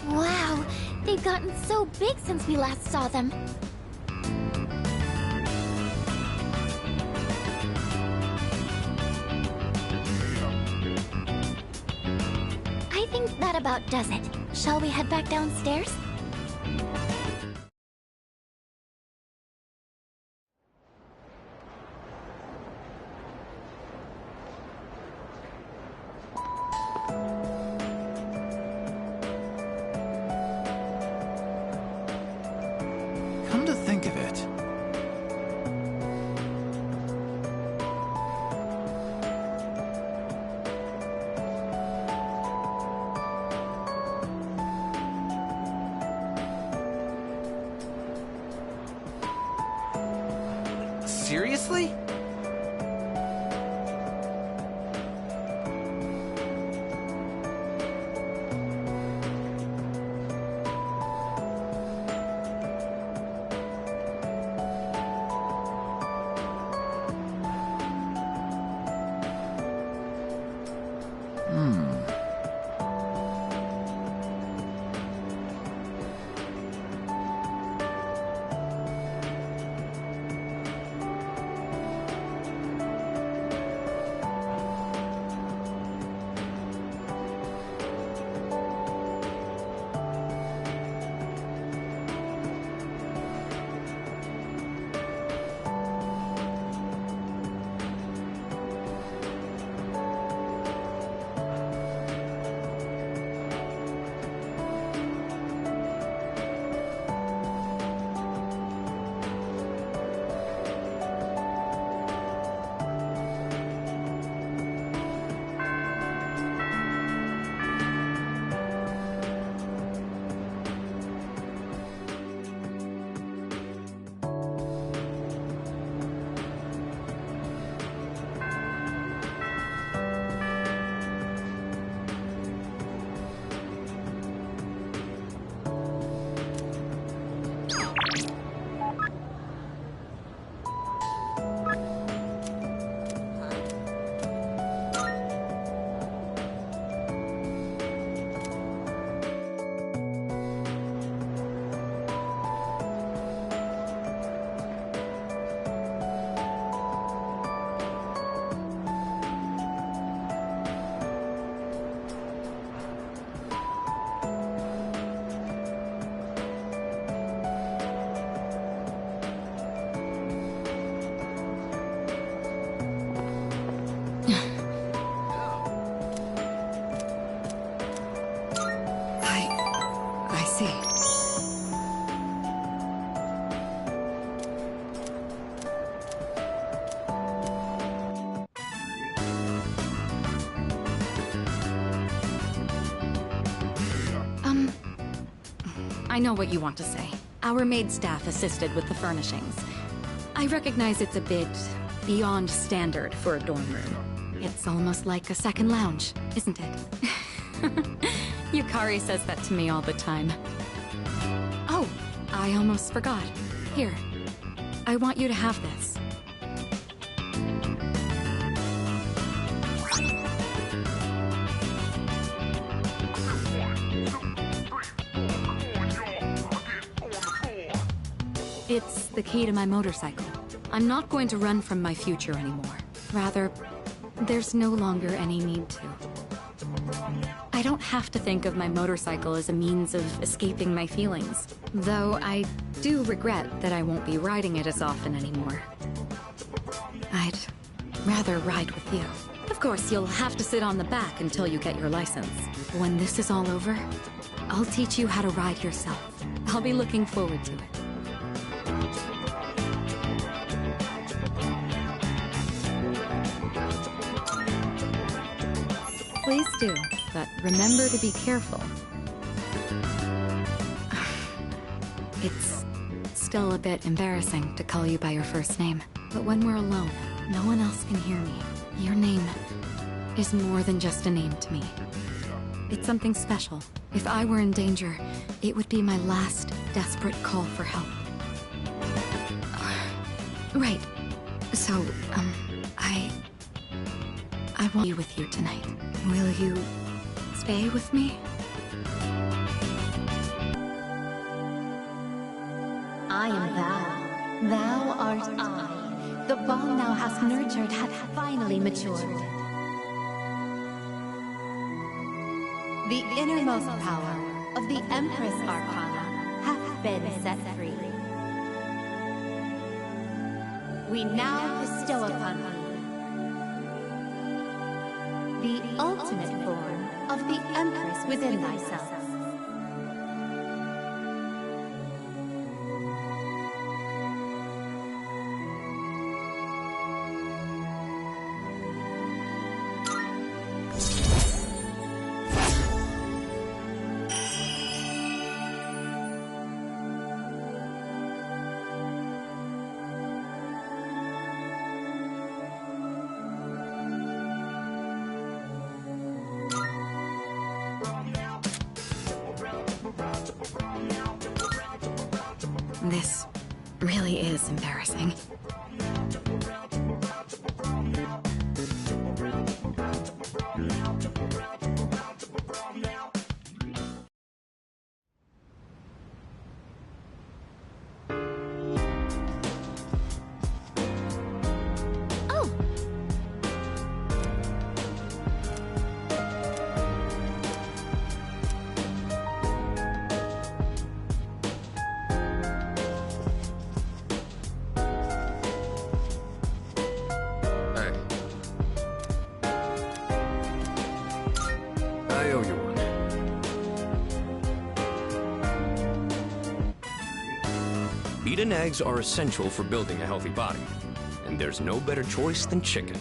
Wow, they've gotten so big since we last saw them. I think that about does it. Shall we head back downstairs? Come to think of it, Seriously? I know what you want to say. Our maid staff assisted with the furnishings. I recognize it's a bit beyond standard for a dorm room. It's almost like a second lounge, isn't it? Yukari says that to me all the time. Oh, I almost forgot. Here. I want you to have this. It's the key to my motorcycle. I'm not going to run from my future anymore. Rather, there's no longer any need to. I don't have to think of my motorcycle as a means of escaping my feelings, though I do regret that I won't be riding it as often anymore. I'd rather ride with you. Of course, you'll have to sit on the back until you get your license. When this is all over, I'll teach you how to ride yourself. I'll be looking forward to it. Please do, but remember to be careful. It's still a bit embarrassing to call you by your first name, but when we're alone, no one else can hear me. Your name is more than just a name to me. It's something special. If I were in danger, it would be my last desperate call for help. Right. So, I want to be with you tonight. Will you stay with me? I am thou. Thou art I. The bond thou hast nurtured hath finally matured. The innermost power of the Empress Arcana hath been set free. We now bestow upon thee the ultimate form of the Empress within thyself. This really is embarrassing. I owe you one. Meat and eggs are essential for building a healthy body, and there's no better choice than chicken.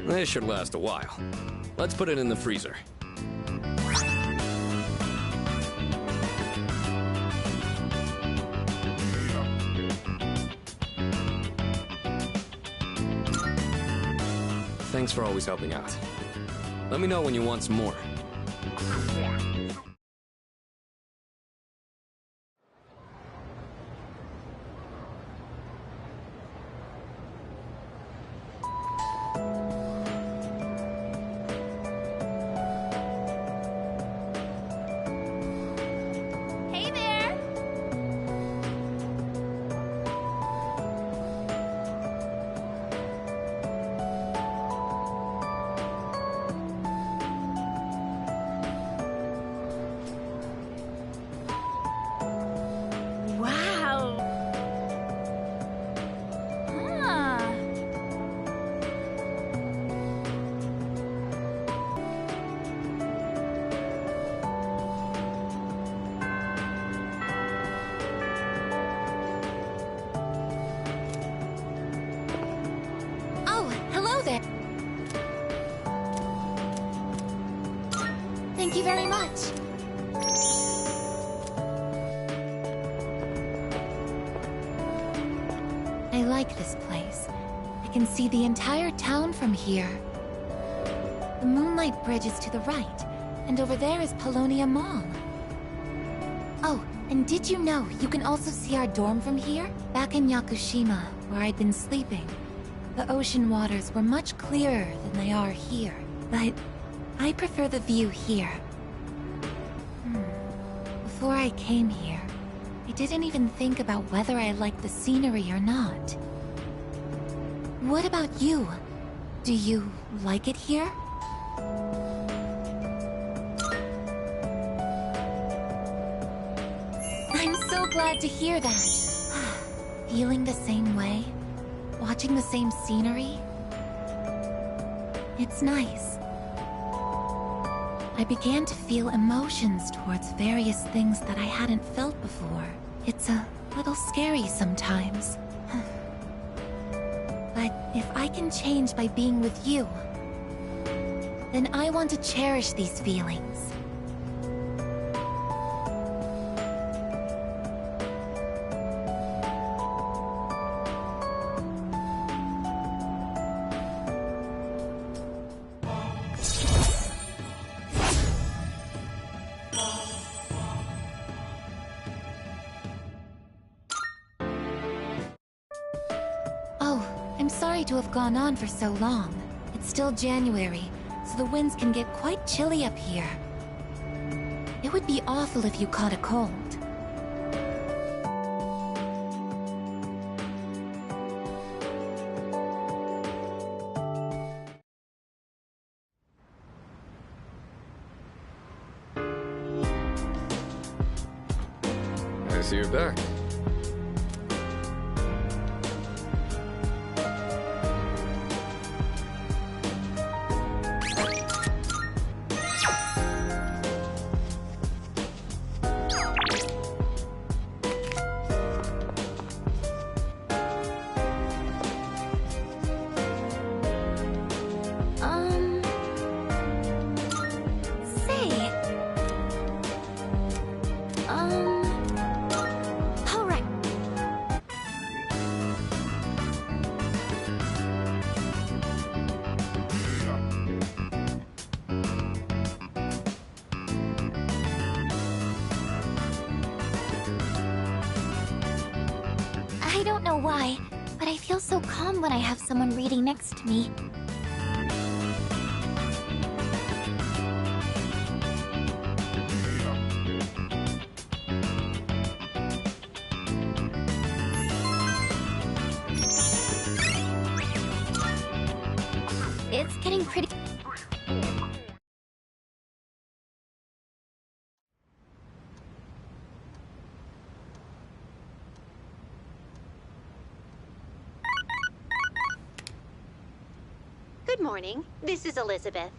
This should last a while. Let's put it in the freezer. Thanks for always helping out. Let me know when you want some more. Hey there! Thank you very much. I like this place. I can see the entire town from here. The Moonlight Bridge is to the right, and over there is Polonia Mall. Oh, and did you know you can also see our dorm from here? Back in Yakushima, where I'd been sleeping, the ocean waters were much clearer than they are here. But I prefer the view here. Before I came here, I didn't even think about whether I liked the scenery or not. What about you? Do you like it here? I'm so glad to hear that. Feeling the same way? Watching the same scenery? It's nice. I began to feel emotions towards various things that I hadn't felt before. It's a little scary sometimes. But if I can change by being with you, then I want to cherish these feelings. I'm sorry to have gone on for so long. It's still January, so the winds can get quite chilly up here. It would be awful if you caught a cold. I see you're back. I don't know why, but I feel so calm when I have someone reading next to me. It's getting pretty... Good morning. This is Elizabeth.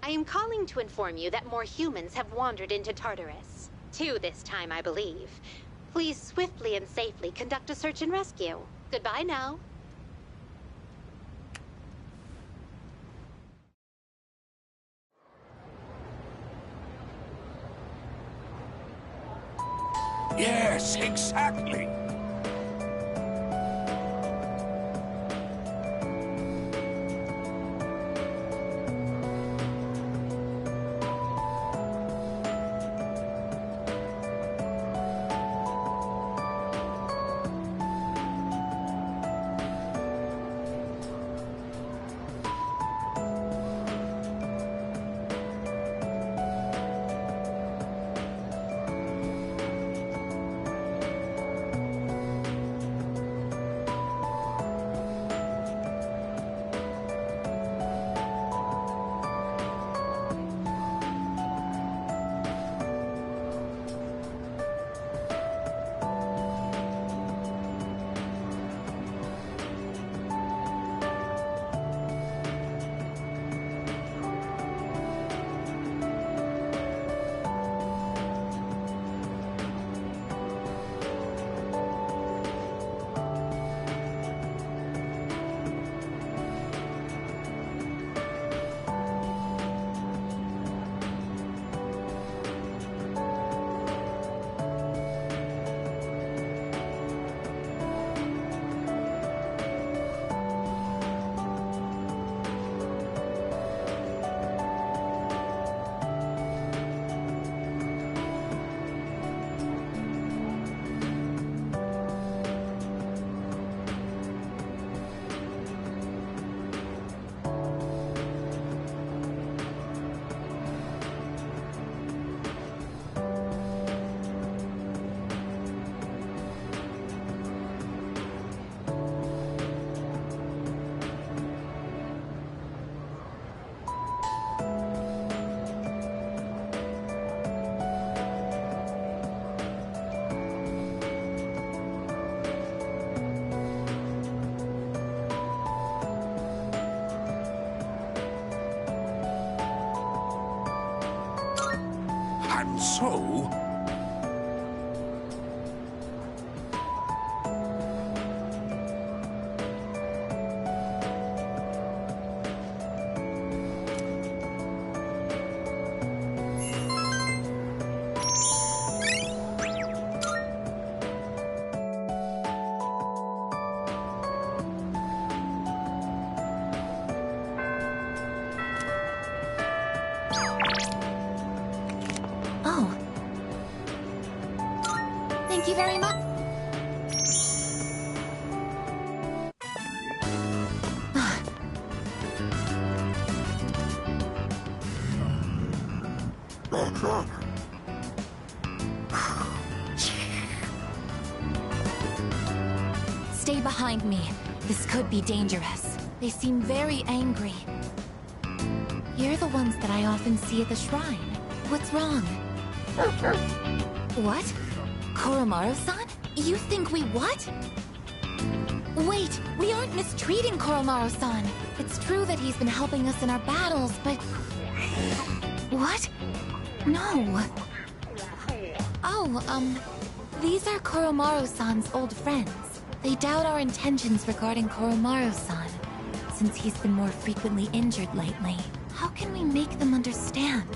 I am calling to inform you that more humans have wandered into Tartarus. 2 this time, I believe. Please swiftly and safely conduct a search and rescue. Goodbye now. Yes, exactly. so? Oh. Thank you very much. Stay behind me. This could be dangerous. They seem very angry. You're the ones that I often see at the shrine. What's wrong? What? Koromaru-san? You think we what? Wait, we aren't mistreating Koromaru-san. It's true that he's been helping us in our battles, but... What? No. Oh, these are Koromaru-san's old friends. They doubt our intentions regarding Koromaru-san, since he's been more frequently injured lately. How can we make them understand?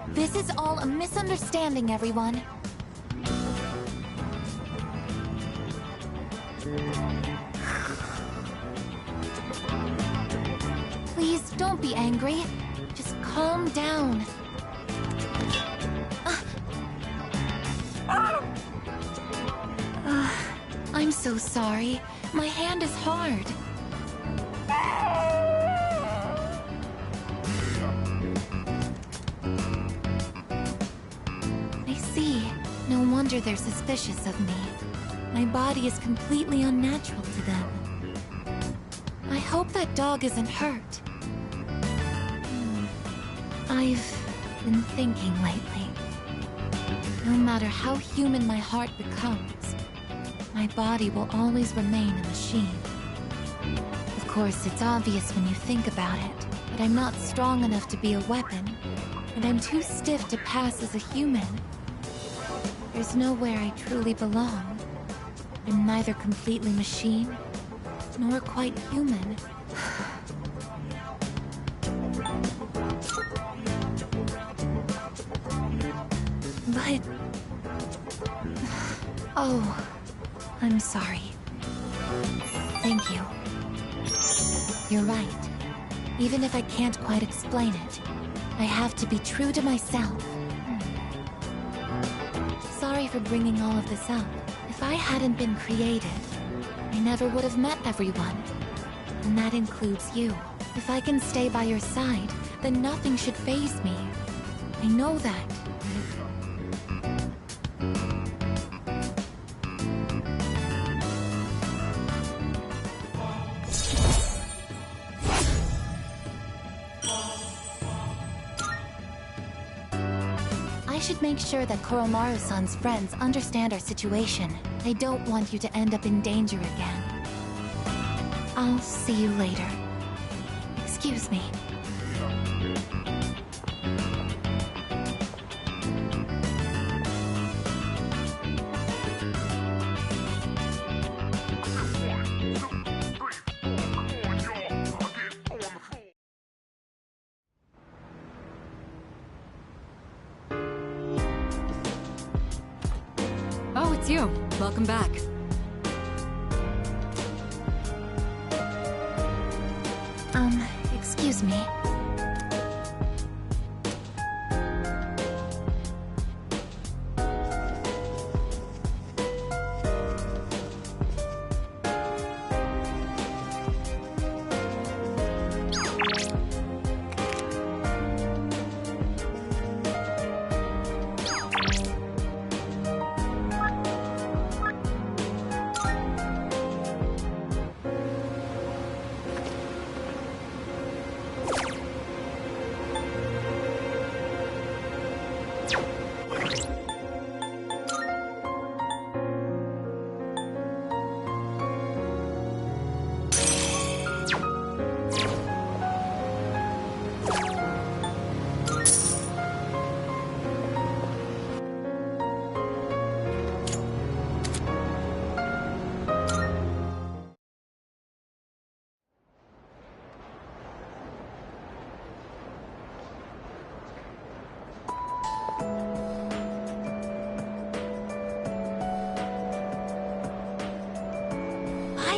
This is all a misunderstanding, everyone. Please, don't be angry. Just calm down. I'm so sorry. My hand is hard. I see. No wonder they're suspicious of me. My body is completely unnatural to them. I hope that dog isn't hurt. I've been thinking lately. No matter how human my heart becomes, my body will always remain a machine. Of course, it's obvious when you think about it, but I'm not strong enough to be a weapon, and I'm too stiff to pass as a human. There's nowhere I truly belong. I'm neither completely machine, nor quite human. But... Oh, I'm sorry. Thank you. You're right. Even if I can't quite explain it, I have to be true to myself. Sorry for bringing all of this up. If I hadn't been created, I never would have met everyone. And that includes you. If I can stay by your side, then nothing should faze me. I know that. I should make sure that Koromaru-san's friends understand our situation. I don't want you to end up in danger again. I'll see you later. Excuse me. Oh, it's you. Welcome back. Excuse me.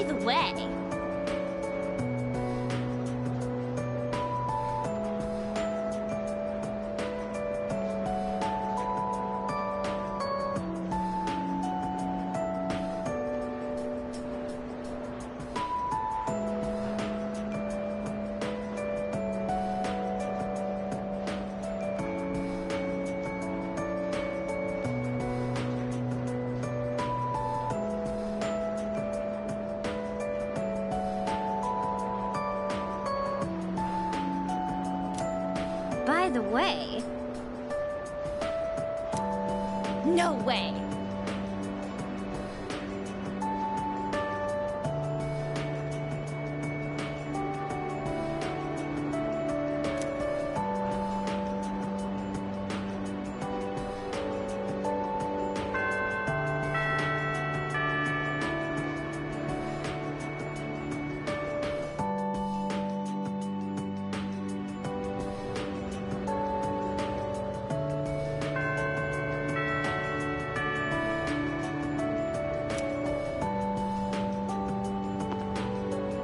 the way... By the way... No way!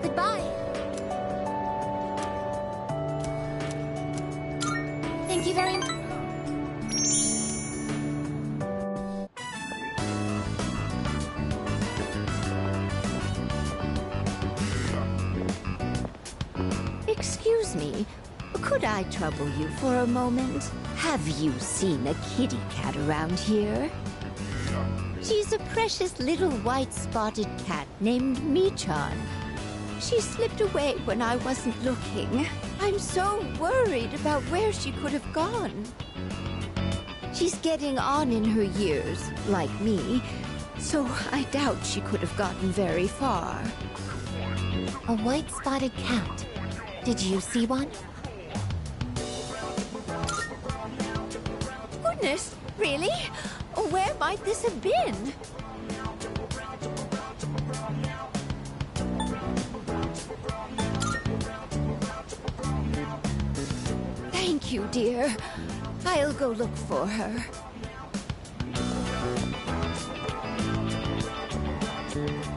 Goodbye. Thank you very much. Excuse me, could I trouble you for a moment? Have you seen a kitty cat around here? She's a precious little white-spotted cat named Michan. She slipped away when I wasn't looking. I'm so worried about where she could have gone. She's getting on in her years, like me, so I doubt she could have gotten very far. A white-spotted cat. Did you see one? Goodness, really? Where might this have been? Thank you, dear. I'll go look for her.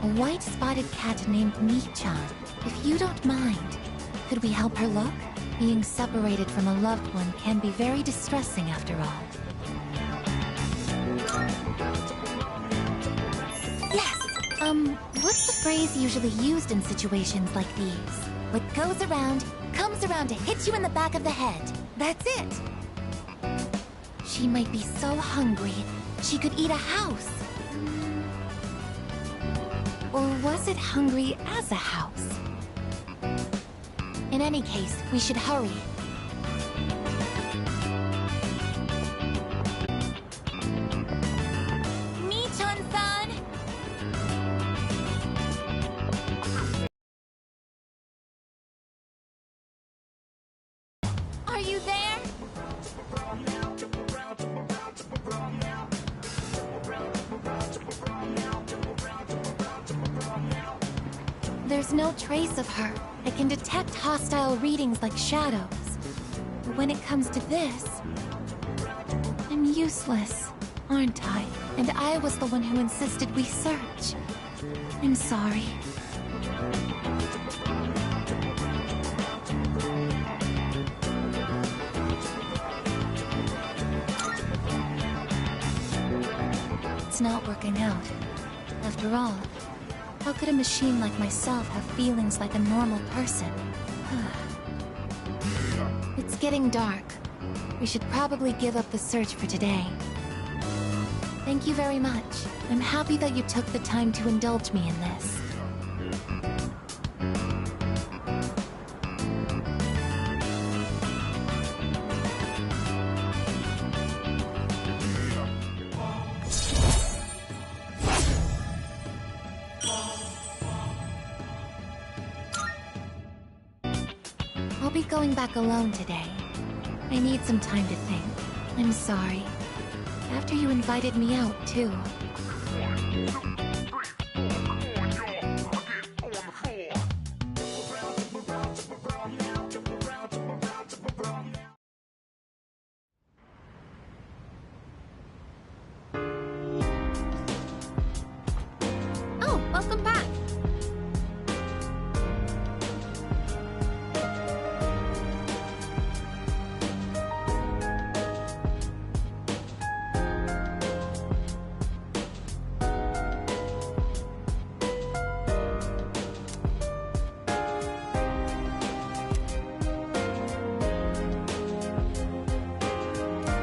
A white-spotted cat named Michan. If you don't mind, could we help her look? Being separated from a loved one can be very distressing after all. Yes! What's the phrase usually used in situations like these? What goes around, comes around to hit you in the back of the head. That's it! She might be so hungry, she could eat a house. Or was it hungry as a house? In any case, we should hurry. Michan-san! Are you there? There's no trace of her. I can detect hostile readings like shadows. But when it comes to this, I'm useless, aren't I? And I was the one who insisted we search. I'm sorry. It's not working out. After all, how could a machine like myself have feelings like a normal person? It's getting dark. We should probably give up the search for today. Thank you very much. I'm happy that you took the time to indulge me in this. I'll be going back alone today. I need some time to think. I'm sorry. After you invited me out, too. Oh, welcome back.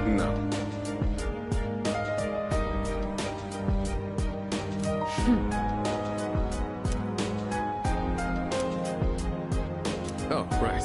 No. Oh, right.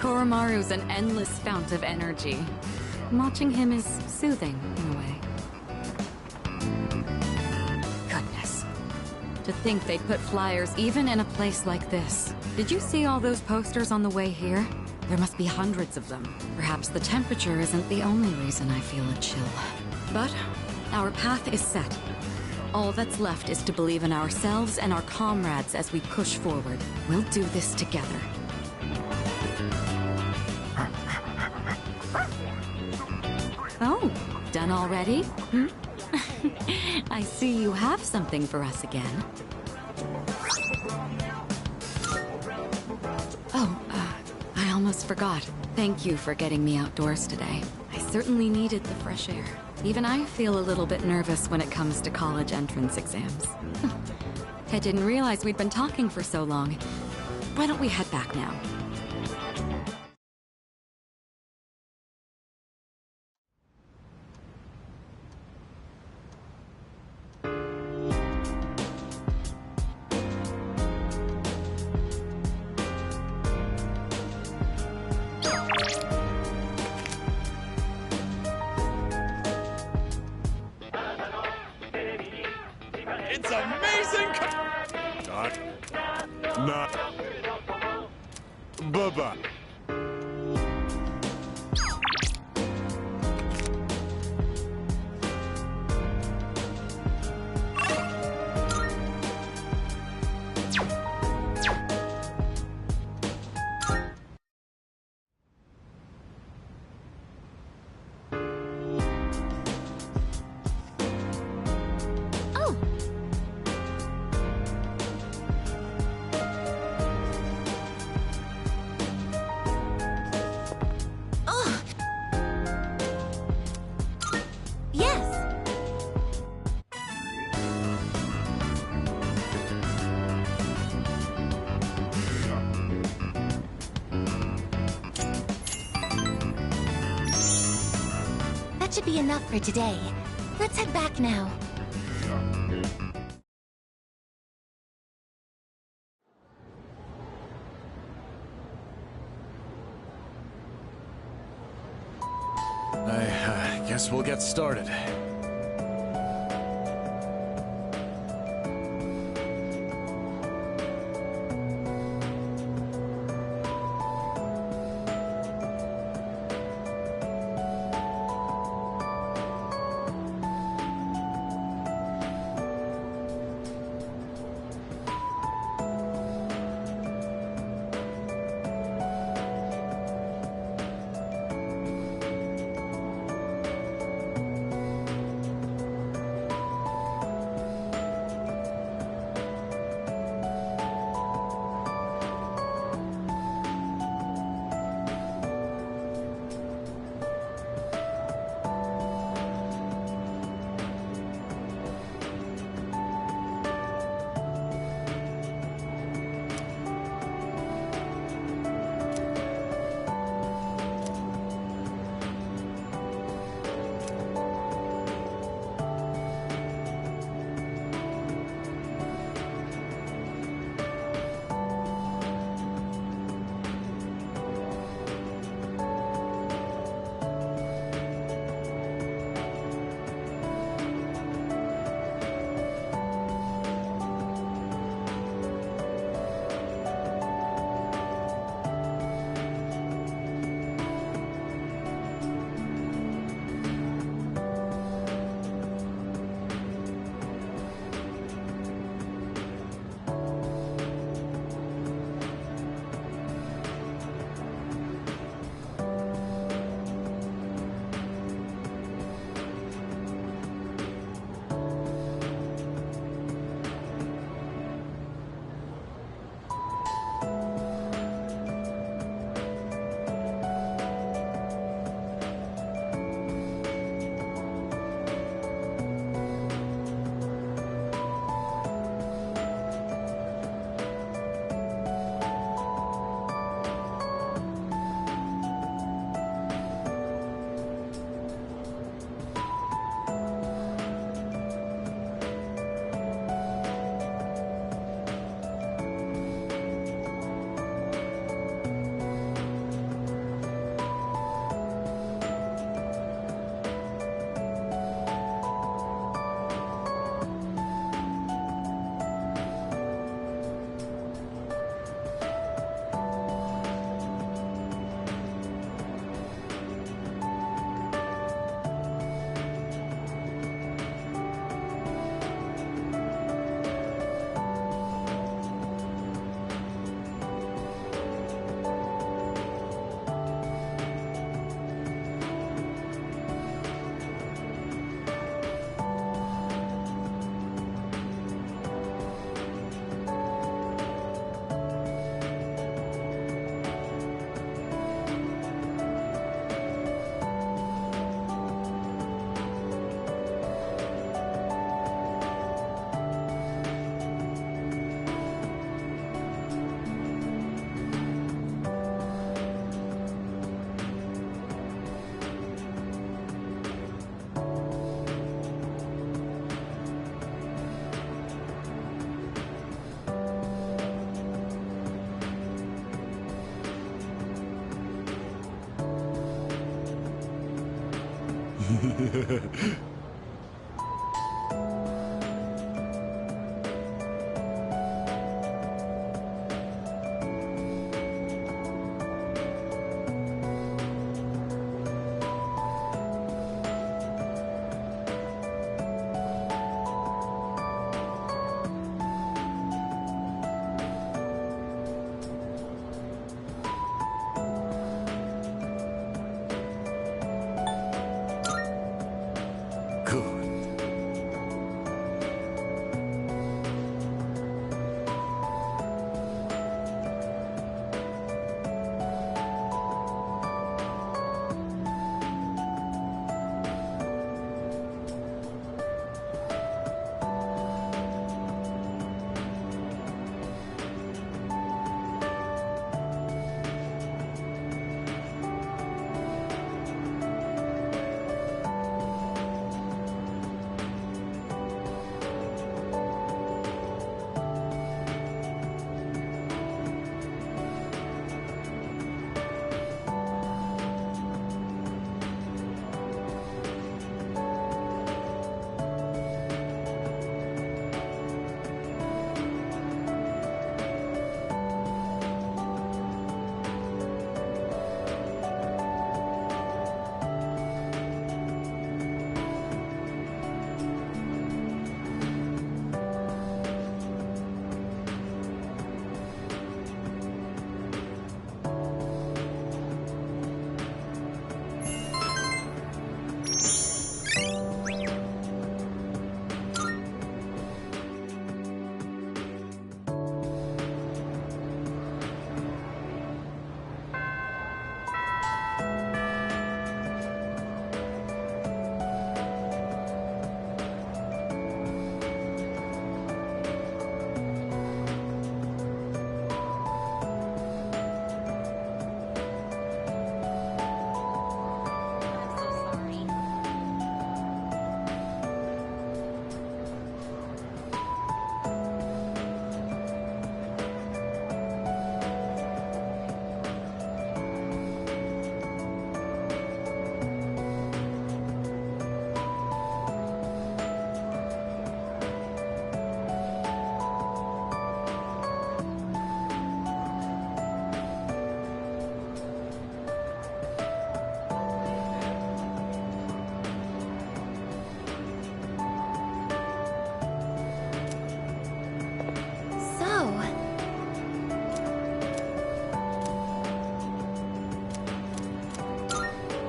Koromaru's an endless fount of energy. Watching him is soothing, in a way. Goodness. To think they'd put flyers even in a place like this. Did you see all those posters on the way here? There must be hundreds of them. Perhaps the temperature isn't the only reason I feel a chill. But our path is set. All that's left is to believe in ourselves and our comrades as we push forward. We'll do this together. Oh, done already? Hmm? I see you have something for us again. Oh, I almost forgot. Thank you for getting me outdoors today. I certainly needed the fresh air. Even I feel a little bit nervous when it comes to college entrance exams. I didn't realize we'd been talking for so long. Why don't we head back now? It's amazing! Not. Bye-bye. That should be enough for today. Let's head back now. I guess we'll get started.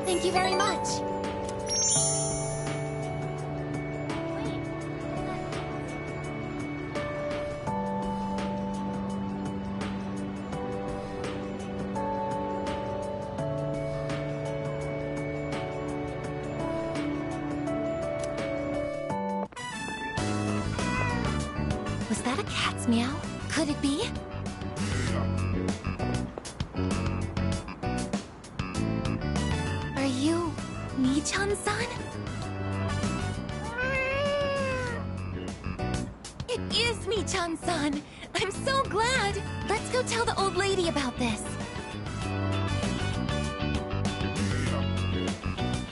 Thank you very much. Was that a cat's meow? Could it be? Are you Mi-chan-san? It is Mi-chan-san! I'm so glad! Let's go tell the old lady about this.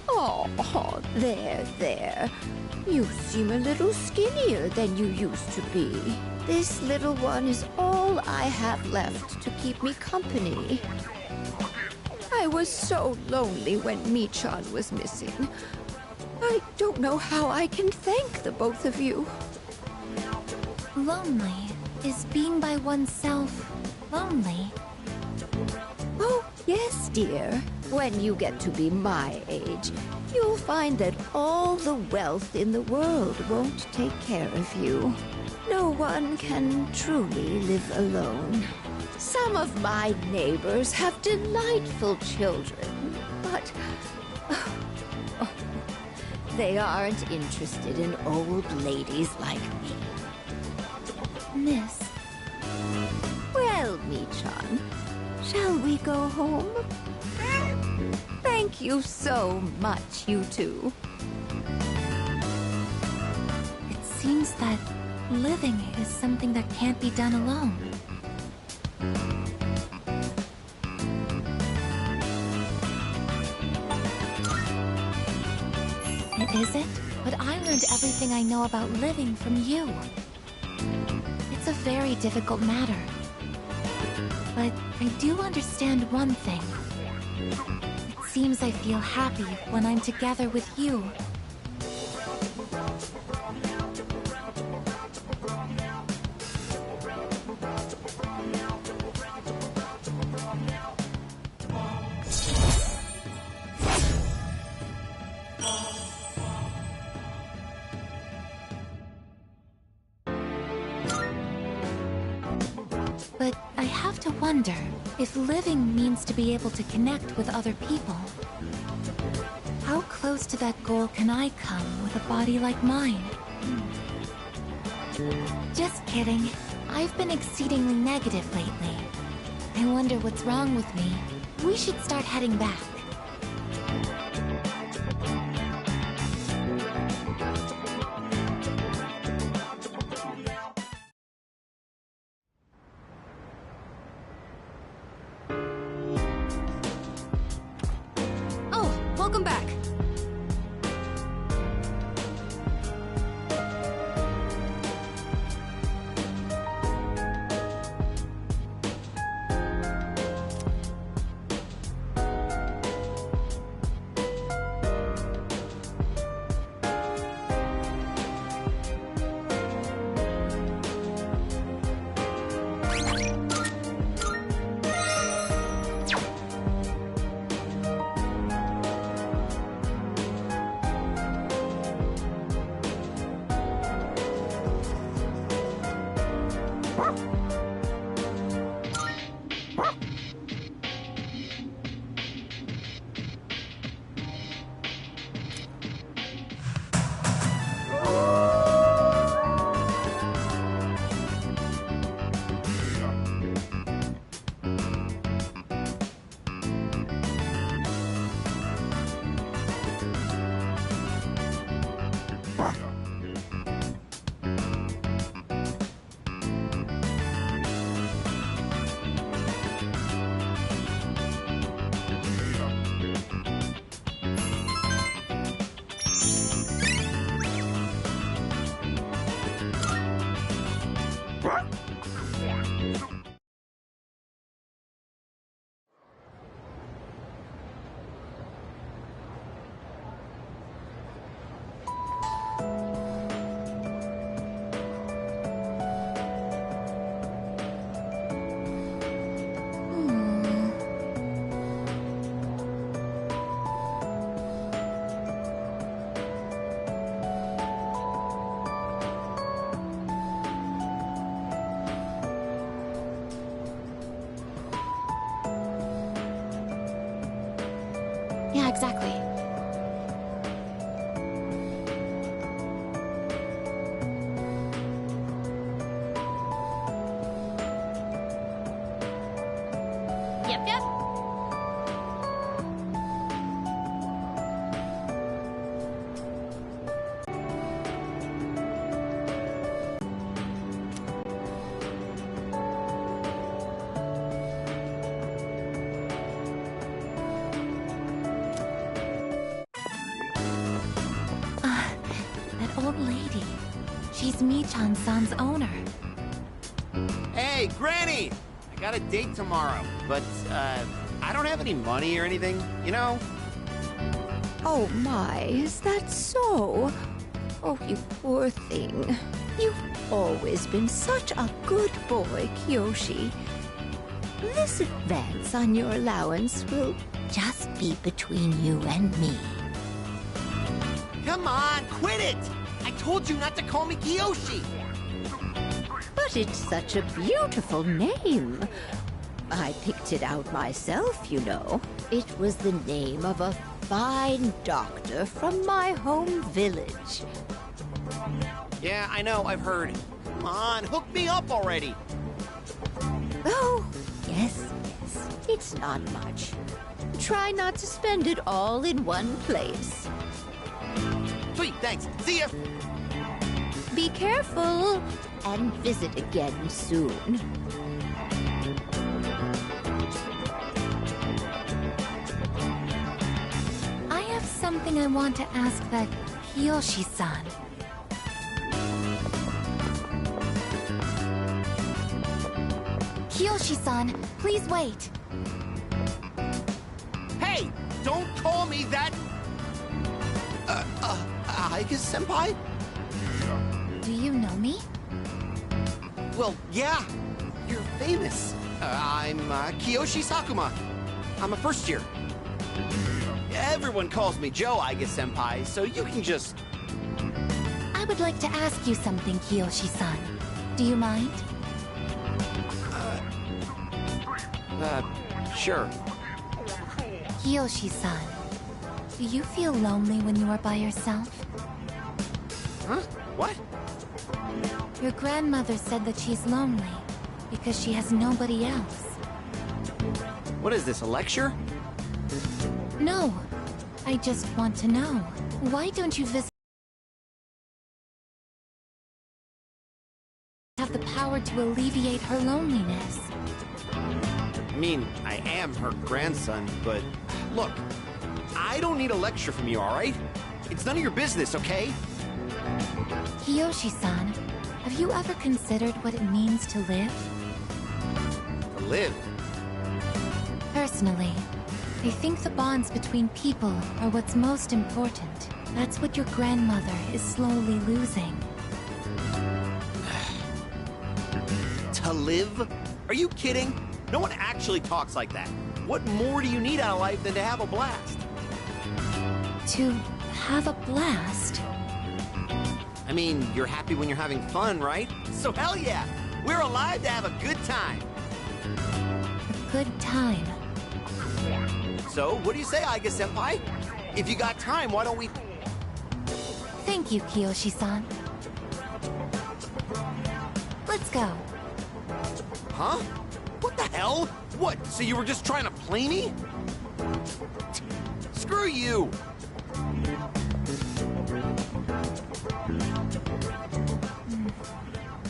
Oh, there. You seem a little skinnier than you used to be. This little one is all I have left to keep me company. I was so lonely when Mi-chan was missing. I don't know how I can thank the both of you. Lonely? Is being by oneself lonely? Oh, yes, dear. When you get to be my age, you'll find that all the wealth in the world won't take care of you. No one can truly live alone. Some of my neighbors have delightful children, but they aren't interested in old ladies like me. Miss. Well, Mi-chan, shall we go home? Thank you so much, you two. It seems that living is something that can't be done alone. It isn't, but I learned everything I know about living from you. It's a very difficult matter. But I do understand one thing. It seems I feel happy when I'm together with you. But I have to wonder if living means to be able to connect with other people. How close to that goal can I come with a body like mine? Just kidding. I've been exceedingly negative lately. I wonder what's wrong with me. We should start heading back. Oh, welcome back. Yeah, exactly. Yep, yep. That old lady. She's Michan-san's owner. Hey, Granny! I got a date tomorrow, but, I don't have any money or anything, you know? Oh my, is that so? Oh, you poor thing. You've always been such a good boy, Kyoshi. This advance on your allowance will just be between you and me. Come on, quit it! I told you not to call me Kiyoshi! But it's such a beautiful name. I picked it out myself, you know. It was the name of a fine doctor from my home village. Yeah, I know, I've heard. Come on, hook me up already! Oh, yes, yes. It's not much. Try not to spend it all in one place. Sweet, thanks. See ya! Be careful, and visit again soon. I have something something I want to ask that Kiyoshi-san. Kiyoshi-san, please wait. Hey! Don't call me that! Aiga-senpai? Do you know me? Well, yeah. You're famous. I'm Kiyoshi Sakuma. I'm a first year. Everyone calls me Joe, Aiga-senpai, so you can just... I would like to ask you something, Kiyoshi-san. Do you mind? Sure. Kiyoshi-san, do you feel lonely when you are by yourself? Huh? What? Your grandmother said that she's lonely because she has nobody else. What is this, a lecture? No, I just want to know. Why don't you visit? Have the power to alleviate her loneliness. I mean, I am her grandson, but... Look, I don't need a lecture from you, alright? It's none of your business, okay? Kiyoshi-san, have you ever considered what it means to live? To live? Personally, I think the bonds between people are what's most important. That's what your grandmother is slowly losing. To live? Are you kidding? No one actually talks like that. What more do you need out of life than to have a blast? To have a blast? I mean, you're happy when you're having fun, right? So hell yeah! We're alive to have a good time! A good time. So, what do you say, Aiga-senpai? If you got time, why don't we... Thank you, Kiyoshi-san. Let's go. Huh? What the hell? What, so you were just trying to play me? Screw you!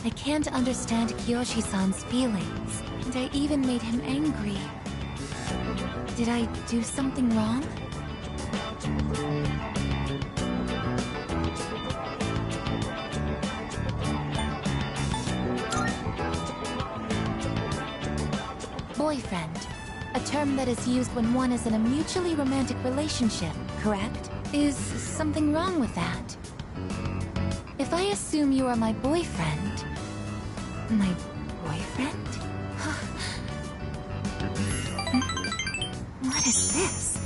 I can't understand Kiyoshi-san's feelings, and I even made him angry. Did I do something wrong? Boyfriend, a term that is used when one is in a mutually romantic relationship, correct? Is something wrong with that? If I assume you are my boyfriend... My boyfriend? What is this?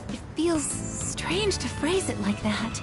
It feels strange to phrase it like that.